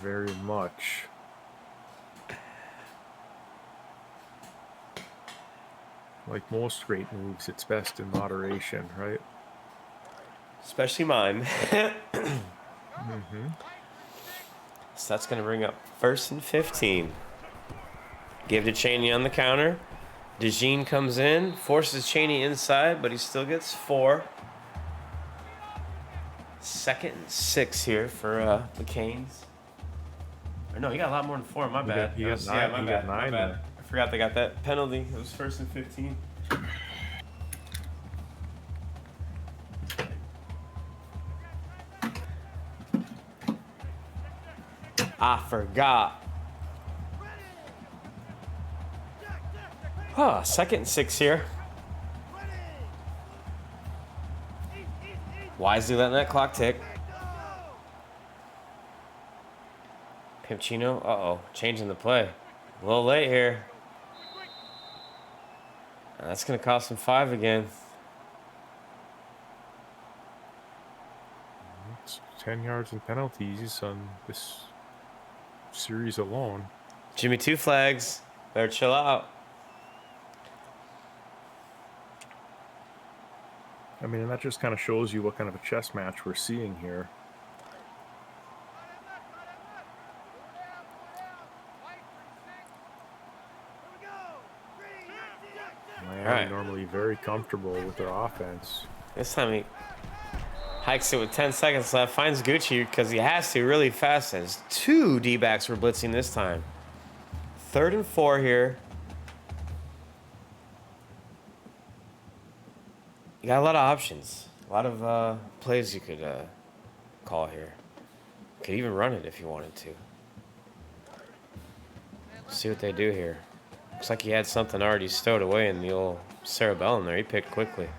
Speaker 1: very much. Like most great moves, it's best in moderation, right?
Speaker 2: Especially mine.
Speaker 1: Mm-hmm.
Speaker 2: So that's going to bring up 1st and 15. Give to Chaney on the counter. DeJean comes in, forces Chaney inside, but he still gets 4. 2nd and 6 here for the Canes. Or no, he got a lot more than 4. My bad.
Speaker 1: He got 9.
Speaker 2: My bad. I forgot they got that penalty. It was 1st and 15. I forgot. Huh, 2nd and 6 here. Wisely letting that clock tick. Pimpchino, uh-oh, changing the play. A little late here. That's going to cost him 5 again.
Speaker 1: It's 10 yards and penalties on this series alone.
Speaker 2: Jimmy, 2 flags. Better chill out.
Speaker 1: I mean, and that just kind of shows you what kind of a chess match we're seeing here. Miami normally very comfortable with their offense.
Speaker 2: This time he hikes it with 10 seconds left. Finds Gucci because he has to really fast. As 2 D-backs were blitzing this time. 3rd and 4 here. You got a lot of options. A lot of plays you could call here. Could even run it if you wanted to. See what they do here. Looks like he had something already stowed away in the old cerebellum there. He picked quickly.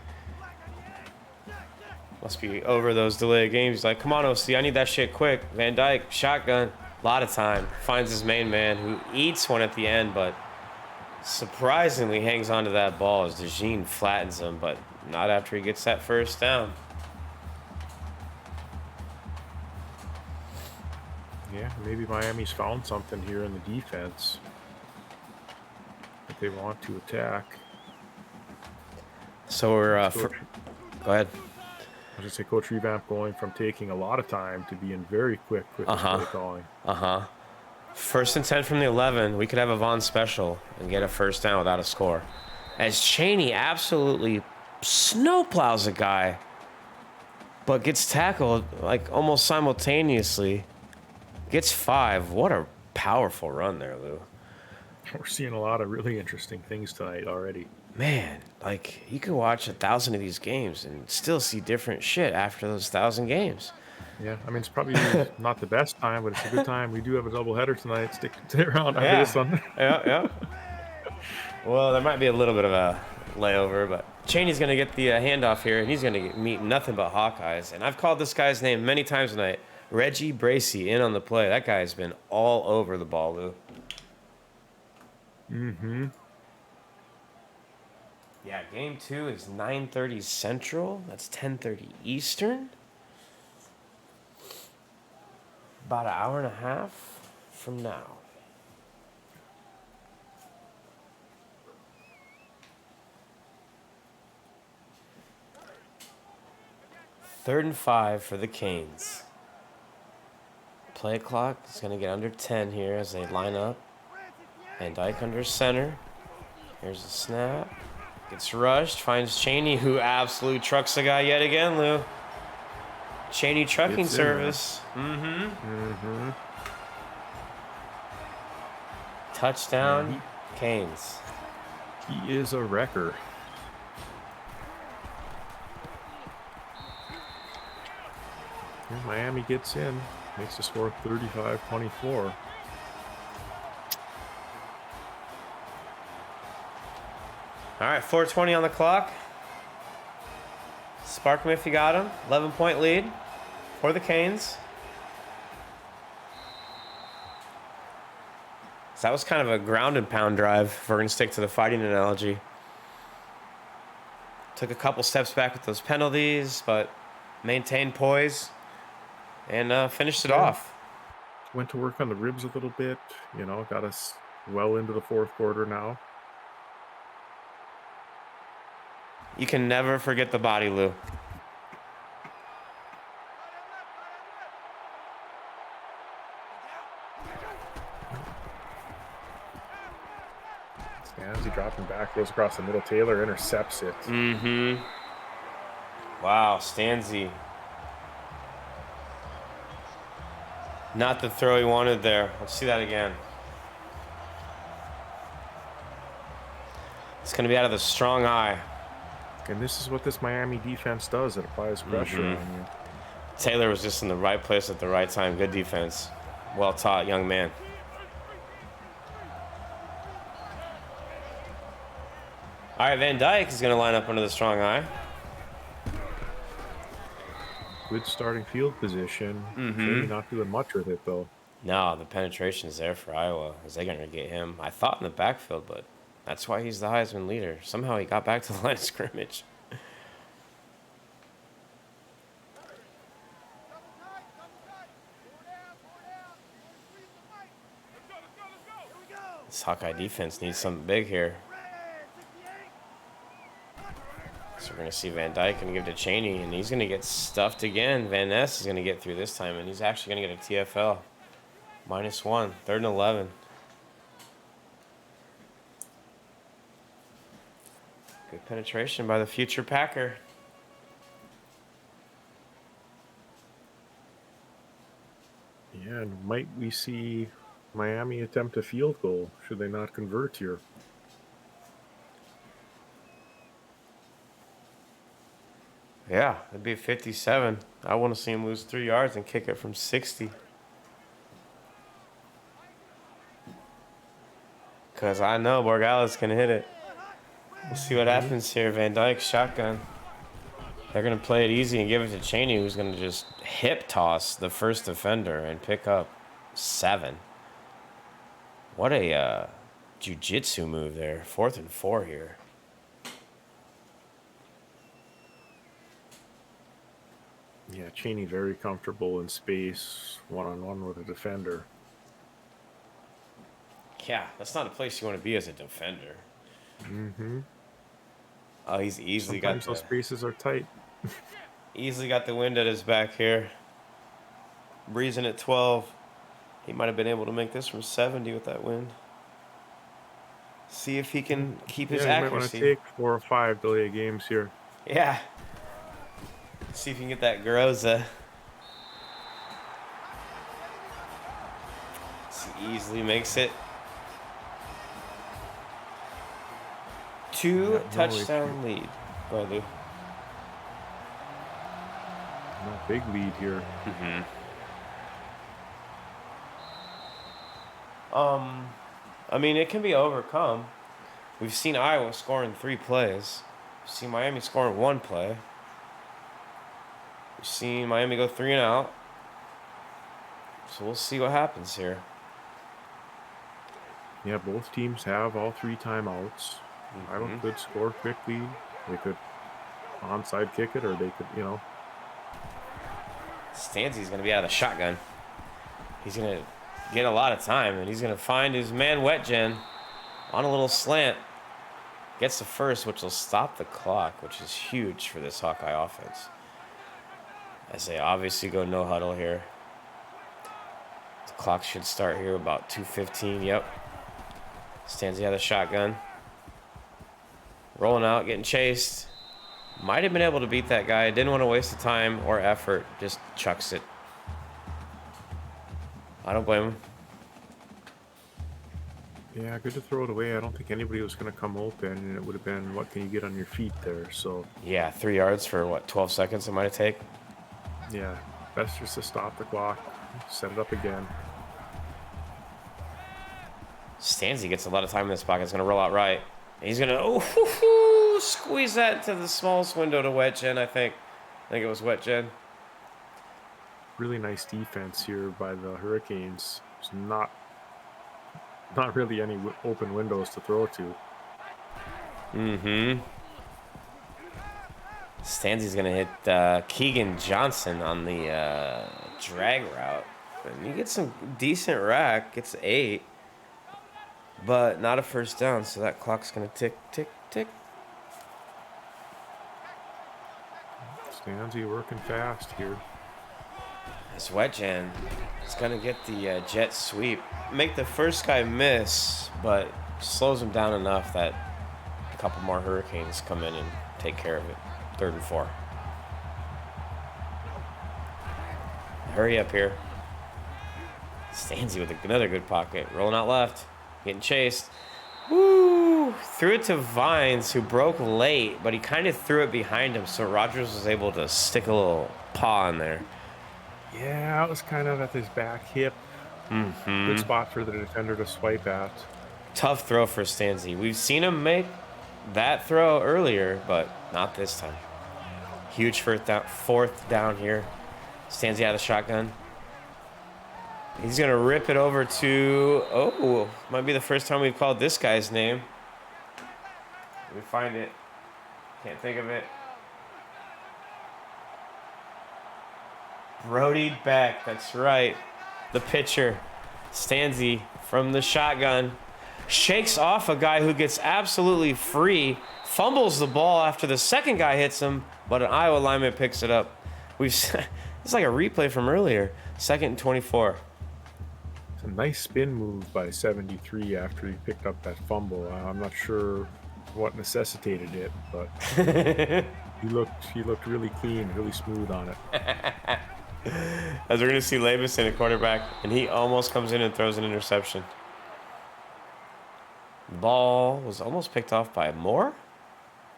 Speaker 2: Must be over those delayed games. He's like, come on, OC, I need that shit quick. Van Dyke, shotgun. A lot of time. Finds his main man who eats one at the end, but surprisingly hangs on to that ball as DeJean flattens him, but not after he gets that first down.
Speaker 1: Yeah, maybe Miami's found something here in the defense that they want to attack.
Speaker 2: So we're go ahead.
Speaker 1: I was going to say, Coach Revamp going from taking a lot of time to being very quick with his play calling.
Speaker 2: First and 10 from the 11. We could have a Von special and get a first down without a score. As Cheney absolutely snowplows a guy, but gets tackled like almost simultaneously. Gets 5. What a powerful run there, Lou.
Speaker 1: We're seeing a lot of really interesting things tonight already.
Speaker 2: Man, like, you can watch 1,000 of these games and still see different shit after those 1,000 games.
Speaker 1: Yeah, I mean, it's probably not the best time, but it's a good time. We do have a doubleheader tonight. Stick around after this one.
Speaker 2: Yeah. Well, there might be a little bit of a layover, but Cheney's going to get the handoff here, and he's going to meet nothing but Hawkeyes. And I've called this guy's name many times tonight. Reggie Bracey in on the play. That guy's been all over the ball, Lou.
Speaker 1: Mm-hmm.
Speaker 2: Yeah, game 2 is 9:30 Central. That's 10:30 Eastern. About an hour and a half from now. Third and 5 for the Canes. Play clock is going to get under 10 here as they line up. Van Dyke under center. Here's the snap. Gets rushed. Finds Cheney, who absolutely trucks the guy yet again, Lou. Cheney trucking service. Touchdown, Canes.
Speaker 1: He is a wrecker. And Miami gets in. Makes the score 35-24.
Speaker 2: All right, 4:20 on the clock. Spark him if you got him. 11-point lead for the Canes. So that was kind of a ground and pound drive, if we're going to stick to the fighting analogy. Took a couple steps back with those penalties, but maintained poise and finished it off.
Speaker 1: Went to work on the ribs a little bit. You know, got us well into the fourth quarter now.
Speaker 2: You can never forget the body, Lou.
Speaker 1: Stanzi dropping back, goes across the middle. Taylor intercepts it.
Speaker 2: Wow, Stanzi. Not the throw he wanted there. Let's see that again. It's going to be out of the strong eye.
Speaker 1: And this is what this Miami defense does. It applies pressure on you.
Speaker 2: Taylor was just in the right place at the right time. Good defense. Well taught young man. All right, Van Dyke is going to line up under the strong eye.
Speaker 1: Good starting field position. Really not doing much with it, though.
Speaker 2: No, the penetration is there for Iowa. Is they going to get him? I thought in the backfield, but that's why he's the Heisman leader. Somehow he got back to the line of scrimmage. This Hawkeye defense needs something big here. So we're going to see Van Dyke and give to Cheney, and he's going to get stuffed again. Van Ness is going to get through this time, and he's actually going to get a TFL. -1, 3rd and 11. Good penetration by the future Packer.
Speaker 1: Yeah, and might we see Miami attempt a field goal? Should they not convert here?
Speaker 2: Yeah, it'd be 57. I want to see him lose 3 yards and kick it from 60. Because I know Borgales can hit it. We'll see what happens here. Van Dyke, shotgun. They're going to play it easy and give it to Cheney, who's going to just hip toss the first defender and pick up 7. What a jiu-jitsu move there. 4th and 4 here.
Speaker 1: Yeah, Cheney very comfortable in space, one-on-one with a defender.
Speaker 2: Yeah, that's not a place you want to be as a defender. Oh, he's easily
Speaker 1: Sometimes
Speaker 2: got
Speaker 1: those spaces are tight.
Speaker 2: Easily got the wind at his back here. Breezing at 12. He might have been able to make this from 70 with that wind. See if he can keep his
Speaker 1: You might want to
Speaker 2: accuracy.
Speaker 1: take 4 or 5 delay games here.
Speaker 2: Yeah. See if you can get that Groza. He easily makes it. 2 touchdown lead. Go ahead, Lou.
Speaker 1: No big lead here.
Speaker 2: I mean, it can be overcome. We've seen Iowa score in 3 plays. We've seen Miami score in 1 play. We've seen Miami go 3 and out. So we'll see what happens here.
Speaker 1: Yeah, both teams have all 3 timeouts. Iowa could score quickly. They could onside kick it, or they could, you know.
Speaker 2: Stanzy's going to be out of the shotgun. He's going to get a lot of time, and he's going to find his man Wetjen on a little slant. Gets the first, which will stop the clock, which is huge for this Hawkeye offense. As they obviously go no huddle here. The clock should start here about 2:15. Yep. Stanzy out of the shotgun. Rolling out, getting chased. Might have been able to beat that guy. Didn't want to waste the time or effort. Just chucks it. I don't blame him.
Speaker 1: Yeah, good to throw it away. I don't think anybody was going to come open, and it would have been, what can you get on your feet there? So
Speaker 2: Yeah, 3 yards for what, 12 seconds it might have taken?
Speaker 1: yeah, best just to stop the clock, set it up again.
Speaker 2: Stanzy gets a lot of time in this pocket. He's going to roll out right. He's going to squeeze that to the smallest window to Wetjen, I think. I think it was Wetjen.
Speaker 1: Really nice defense here by the Hurricanes. There's not really any open windows to throw to.
Speaker 2: Stanzy's going to hit Keegan Johnson on the drag route. And he gets some decent rack. Gets 8. But not a first down, so that clock's going to tick, tick, tick.
Speaker 1: Stanzy working fast here.
Speaker 2: This Wetjen is going to get the jet sweep. Make the first guy miss, but slows him down enough that a couple more Hurricanes come in and take care of it. 3rd and 4. Hurry up here. Stanzy with another good pocket. Rolling out left. Getting chased. Woo! Threw it to Vines, who broke late, but he kind of threw it behind him, so Rogers was able to stick a little paw in there.
Speaker 1: Yeah, it was kind of at his back hip. Good spot for the defender to swipe at.
Speaker 2: Tough throw for Stanzy. We've seen him make that throw earlier, but not this time. Huge 4th down here. Stanzy out of the shotgun. He's going to rip it over to... might be the first time we've called this guy's name. Let me find it. Can't think of it. Brody Beck, that's right. The pitcher. Stanzy from the shotgun. Shakes off a guy who gets absolutely free. Fumbles the ball after the second guy hits him, but an Iowa lineman picks it up. It's like a replay from earlier. 2nd and 24.
Speaker 1: It's a nice spin move by 73 after he picked up that fumble. I'm not sure what necessitated it, but he looked really clean, really smooth on it.
Speaker 2: As we're going to see Labus in a quarterback, and he almost comes in and throws an interception. The ball was almost picked off by Moore.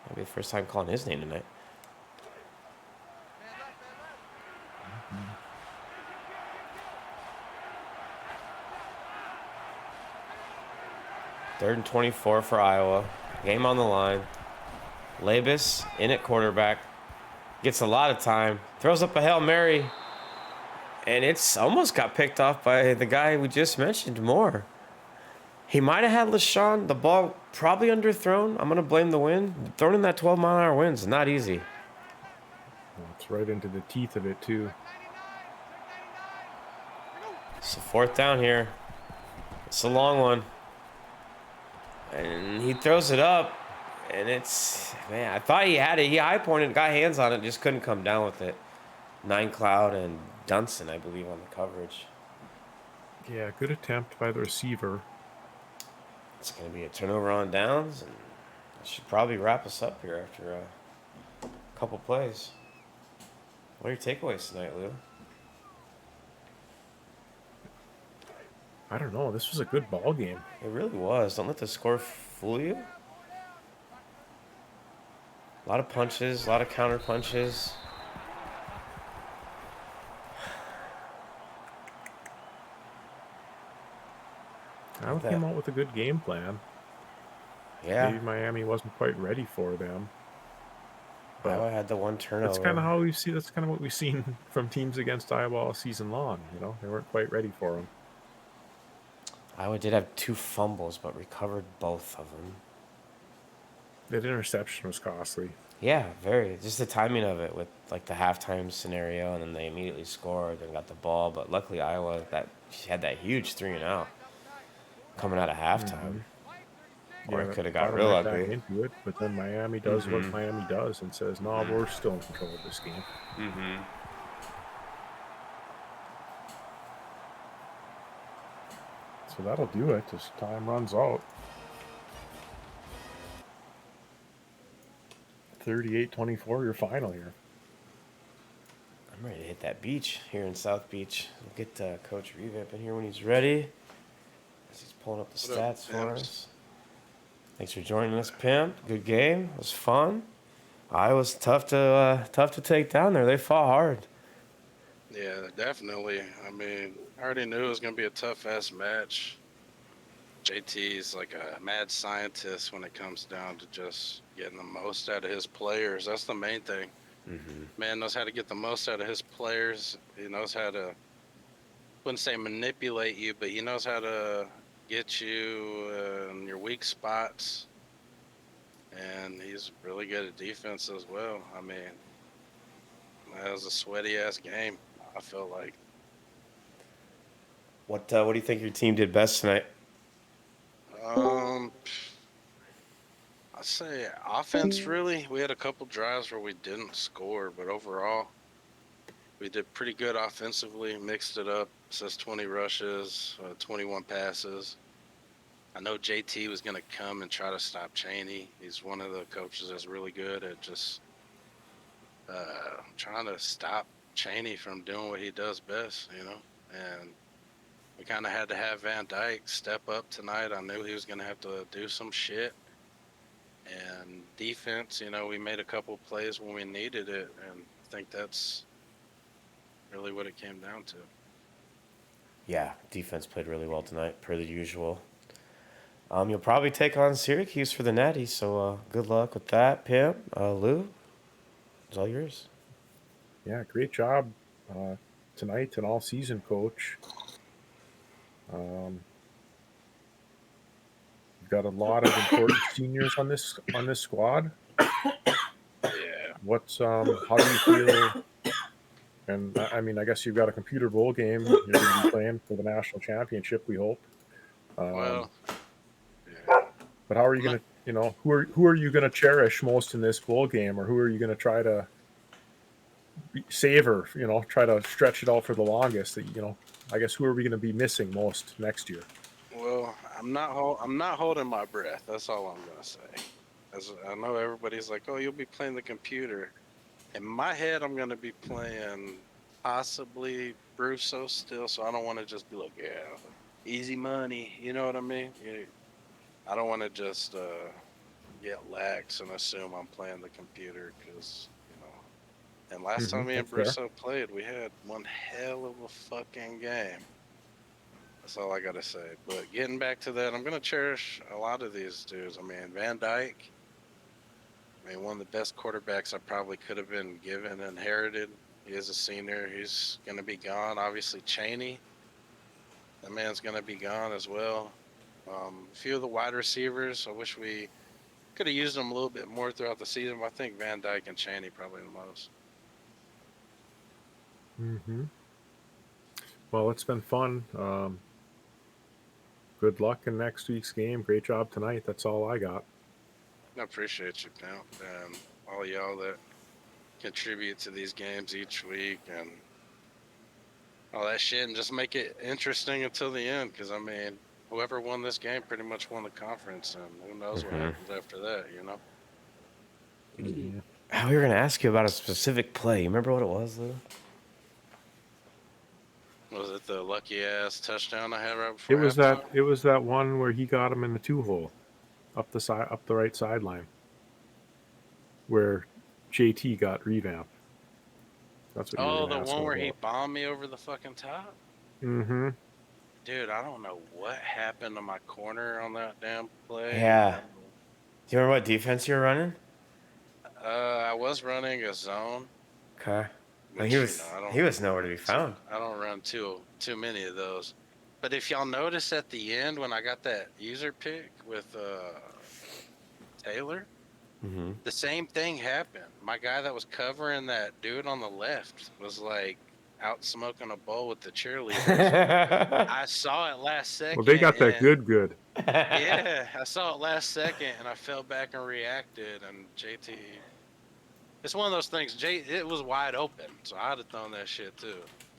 Speaker 2: That'll be the first time calling his name tonight. Third and 24 for Iowa. Game on the line. Labus in at quarterback. Gets a lot of time. Throws up a Hail Mary. And it's almost got picked off by the guy we just mentioned, Moore. He might have had LaShawn. The ball probably underthrown. I'm going to blame the wind. Throwing in that 12-mile-an-hour wind is not easy.
Speaker 1: Well, it's right into the teeth of it, too.
Speaker 2: It's a 4th down here. It's a long one. And he throws it up. And it's, man, I thought he had it. He high-pointed, got hands on it, just couldn't come down with it. 9 Cloud and Dunson, I believe, on the coverage.
Speaker 1: Yeah, good attempt by the receiver.
Speaker 2: It's going to be a turnover on downs, and it should probably wrap us up here after a couple plays. What are your takeaways tonight, Lou?
Speaker 1: I don't know. This was a good ball game.
Speaker 2: It really was. Don't let the score fool you. A lot of punches, a lot of counter punches.
Speaker 1: Iowa
Speaker 2: That,
Speaker 1: came out with a good game plan.
Speaker 2: yeah.
Speaker 1: Maybe Miami wasn't quite ready for them. But
Speaker 2: Iowa had the one
Speaker 1: that's kind of
Speaker 2: turnover.
Speaker 1: how we see. That's kind of what we've seen from teams against Iowa all season long. You know, they weren't quite ready for them.
Speaker 2: Iowa did have 2 fumbles, but recovered both of them.
Speaker 1: That interception was costly.
Speaker 2: Yeah, very. Just the timing of it with like the halftime scenario, and then they immediately scored and got the ball. But luckily, Iowa had that huge 3-and-out coming out of halftime, or
Speaker 1: Yeah,
Speaker 2: it
Speaker 1: that
Speaker 2: could have
Speaker 1: brought
Speaker 2: got
Speaker 1: them
Speaker 2: real
Speaker 1: right back
Speaker 2: ugly.
Speaker 1: into it. But then Miami does what Miami does and says, "No, we're still in control of this game." So that'll do it as time runs out. 38-24, your final here.
Speaker 2: I'm ready to hit that beach here in South Beach. We'll get Coach Revamp in here when he's ready. As he's pulling up the stats for us. Thanks for joining us, Pimp. Good game. It was fun. Iowa's tough to take down there. They fought hard.
Speaker 3: Yeah, definitely. I mean, I already knew it was going to be a tough-ass match. JT's like a mad scientist when it comes down to just getting the most out of his players. That's the main thing. Man knows how to get the most out of his players. He knows how to, wouldn't say manipulate you, but he knows how to get you in your weak spots. And he's really good at defense as well. I mean, that was a sweaty-ass game, I felt like.
Speaker 2: What do you think your team did best tonight?
Speaker 3: I'd say offense, really. We had a couple drives where we didn't score, but overall, we did pretty good offensively, mixed it up. It says 20 rushes, 21 passes. I know JT was going to come and try to stop Chaney. He's one of the coaches that's really good at just trying to stop Chaney from doing what he does best, you know? And we kind of had to have Van Dyke step up tonight. I knew he was going to have to do some shit. And defense, you know, we made a couple plays when we needed it, and I think that's really what it came down to.
Speaker 2: Yeah, defense played really well tonight, per the usual. You'll probably take on Syracuse for the Natty, so good luck with that, Pimp. Lou, it's all yours.
Speaker 1: Yeah, great job tonight and all season, Coach. We've got a lot of important seniors on this squad.
Speaker 3: Yeah.
Speaker 1: What's how do you feel? And I mean, I guess you've got a computer bowl game. You're going to be playing for the national championship, we hope.
Speaker 3: Well, yeah.
Speaker 1: But how are you going to, you know, who are you going to cherish most in this bowl game, or who are you going to try to savor? You know, try to stretch it out for the longest. That, you know, I guess who are we going to be missing most next year?
Speaker 3: Well, I'm not holding my breath. That's all I'm gonna say. As I know everybody's like, "Oh, you'll be playing the computer." In my head, I'm gonna be playing possibly Brusoe still, so I don't want to just be like, "Yeah, easy money." You know what I mean? I don't want to just get lax and assume I'm playing the computer because you know. And last time me and Brusoe played, we had one hell of a fucking game. That's all I gotta say. But getting back to that, I'm gonna cherish a lot of these dudes. I mean, Van Dyke. I mean, one of the best quarterbacks I probably could have been given, inherited. He is a senior. He's gonna be gone. Obviously, Chaney. That man's gonna be gone as well. A few of the wide receivers. I wish we could have used them a little bit more throughout the season. But I think Van Dyke and Chaney probably the most.
Speaker 1: Well, it's been fun. Good luck in next week's game. Great job tonight. That's all I got.
Speaker 3: I appreciate you, Pimp, and all y'all that contribute to these games each week. And all that shit and just make it interesting until the end. Because I mean, whoever won this game pretty much won the conference, and who knows what happens after that, you know?
Speaker 1: Mhm.
Speaker 2: We were gonna ask you about a specific play. You remember what it was, Lou?
Speaker 3: Was it the lucky ass touchdown I had right
Speaker 1: It
Speaker 3: before
Speaker 1: was
Speaker 3: halftime?
Speaker 1: that one where he got him in the 2-hole up the right sideline where JT got revamp. That's what you were
Speaker 3: Oh,
Speaker 1: gonna
Speaker 3: the
Speaker 1: ask
Speaker 3: one
Speaker 1: him
Speaker 3: where he
Speaker 1: about.
Speaker 3: bombed me over the fucking top?
Speaker 1: Mm-hmm.
Speaker 3: Dude, I don't know what happened to my corner on that damn play.
Speaker 2: Yeah. Do you remember what defense you were running?
Speaker 3: I was running a zone,
Speaker 2: Okay. Well,
Speaker 3: which you know I
Speaker 2: he
Speaker 3: don't
Speaker 2: was nowhere to be
Speaker 3: too,
Speaker 2: found.
Speaker 3: I don't run too many of those. But if y'all notice at the end when I got that user pick with Taylor,
Speaker 2: Mm-hmm.
Speaker 3: the same thing happened. My guy that was covering that dude on the left was like out smoking a bowl with the cheerleaders. I saw it last second.
Speaker 1: Well, they got that good.
Speaker 3: Yeah, I saw it last second and I fell back and reacted, and JT. It's one of those things. It was wide open, so I'd have thrown that shit too.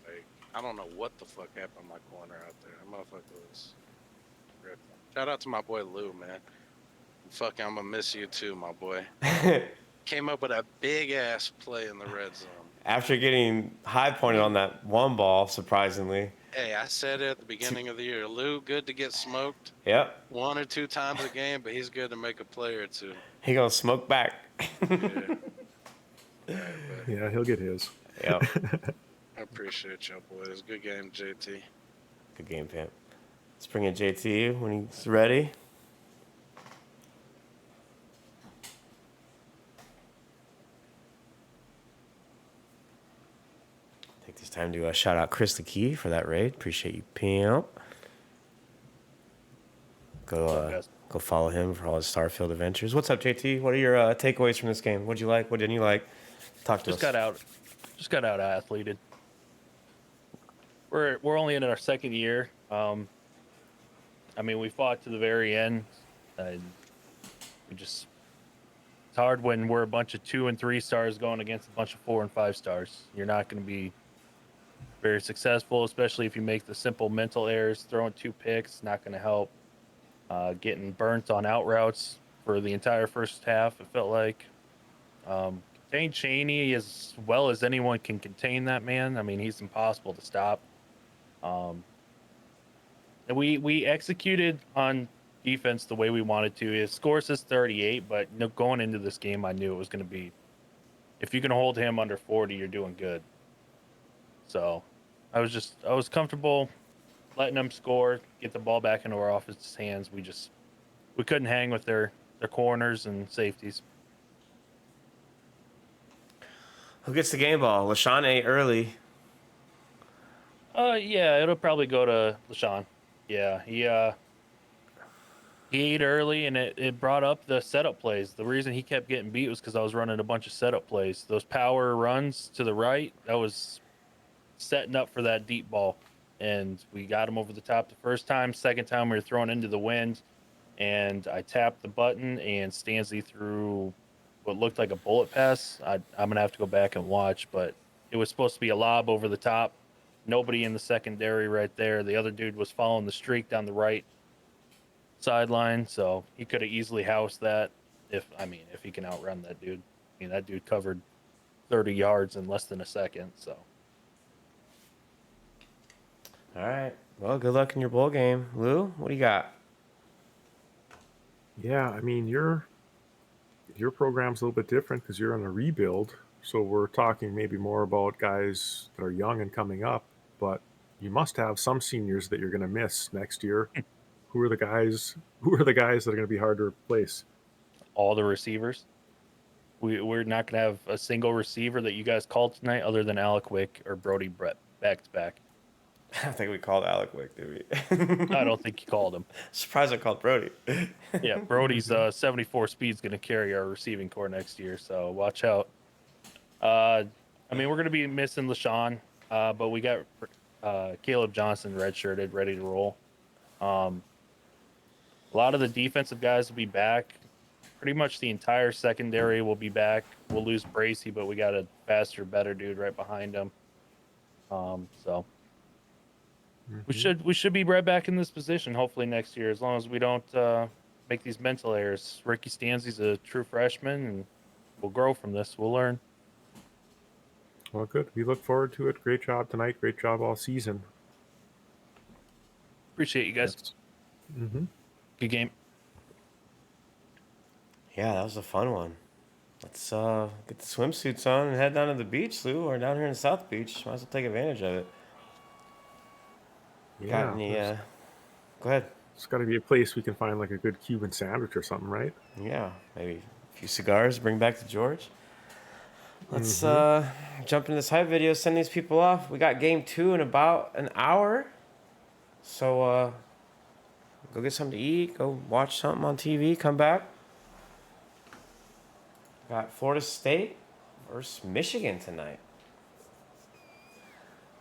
Speaker 3: Like I don't know what the fuck happened in my corner out there. That motherfucker was ripping. Shout out to my boy Lou, man. Fuck, I'm gonna miss you too, my boy. Came up with a big ass play in the red zone.
Speaker 2: After getting high pointed on that one ball, surprisingly.
Speaker 3: Hey, I said it at the beginning of the year. Lou, good to get smoked
Speaker 2: Yep.
Speaker 3: 1 or 2 times a game, but he's good to make a play or two.
Speaker 2: He gonna smoke back.
Speaker 3: Yeah.
Speaker 1: Yeah, he'll get his.
Speaker 2: Yep.
Speaker 3: I appreciate y'all boys. Good game, JT.
Speaker 2: Good game, Pimp. Let's bring in JT when he's ready. Take this time to shout out Chris the Key for that raid. Appreciate you, Pimp. Go follow him for all his Starfield adventures. What's up, JT? What are your takeaways from this game? What'd you like? What didn't you like? Talk to us.
Speaker 4: Just got out athleted. We're only in our second year. I mean, we fought to the very end, and it's hard when we're a bunch of 2 and 3 stars going against a bunch of 4 and 5 stars. You're not going to be very successful, especially if you make the simple mental errors. Throwing 2 picks not going to help. Getting burnt on out routes for the entire first half, it felt like. Contain Cheney as well as anyone can contain that man. I mean, he's impossible to stop. And we executed on defense the way we wanted to. His score says 38, but going into this game, I knew it was going to be, if you can hold him under 40, you're doing good. So I was comfortable letting them score, get the ball back into our offense's hands. We couldn't hang with their corners and safeties.
Speaker 2: Who gets the game ball? LaShawn ate early.
Speaker 4: Yeah, it'll probably go to LaShawn. Yeah, he ate early, and it brought up the setup plays. The reason he kept getting beat was because I was running a bunch of setup plays. Those power runs to the right, that was setting up for that deep ball. And we got him over the top the first time. Second time, we were thrown into the wind, and I tapped the button, and Stanley threw what looked like a bullet pass. I'm going to have to go back and watch, but it was supposed to be a lob over the top. Nobody in the secondary right there. The other dude was following the streak down the right sideline, so he could have easily housed that if he can outrun that dude. I mean, that dude covered 30 yards in less than a second, so.
Speaker 2: All right. Well, good luck in your bowl game. Lou, what do you got?
Speaker 1: Yeah, I mean, your program's a little bit different because you're in a rebuild. So we're talking maybe more about guys that are young and coming up, but you must have some seniors that you're going to miss next year. Who are the guys that are going to be hard to replace?
Speaker 4: All the receivers. We're not going to have a single receiver that you guys called tonight other than Alec Wick or Brody Brett back to back.
Speaker 2: I don't think we called Alec Wick, did we?
Speaker 4: I don't think you called him.
Speaker 2: Surprised I called Brody.
Speaker 4: Yeah, Brody's 74 speed is going to carry our receiving core next year, so watch out. I mean, we're going to be missing LaShawn, but we got Caleb Johnson redshirted, ready to roll. A lot of the defensive guys will be back. Pretty much the entire secondary will be back. We'll lose Bracey, but we got a faster, better dude right behind him. So We should be right back in this position hopefully next year, as long as we don't make these mental errors. Ricky Stanzi's a true freshman, and we'll grow from this. We'll learn.
Speaker 1: Well, good. We look forward to it. Great job tonight. Great job all season.
Speaker 4: Appreciate you guys.
Speaker 1: Mm-hmm.
Speaker 4: Good game.
Speaker 2: Yeah, that was a fun one. Let's get the swimsuits on and head down to the beach, Lou. We're down here in South Beach. Might as well take advantage of it.
Speaker 1: Yeah.
Speaker 2: Got any? Go ahead.
Speaker 1: It's got to be a place we can find like a good Cuban sandwich or something, right?
Speaker 2: Yeah, maybe a few cigars. Bring back to George. Let's jump into this hype video. Send these people off. We got game 2 in about an hour. So go get something to eat. Go watch something on TV. Come back. Got Florida State versus Michigan tonight.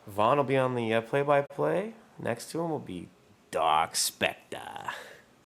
Speaker 2: Vaughn will be on the play-by-play. Next to him will be DarkSpecta.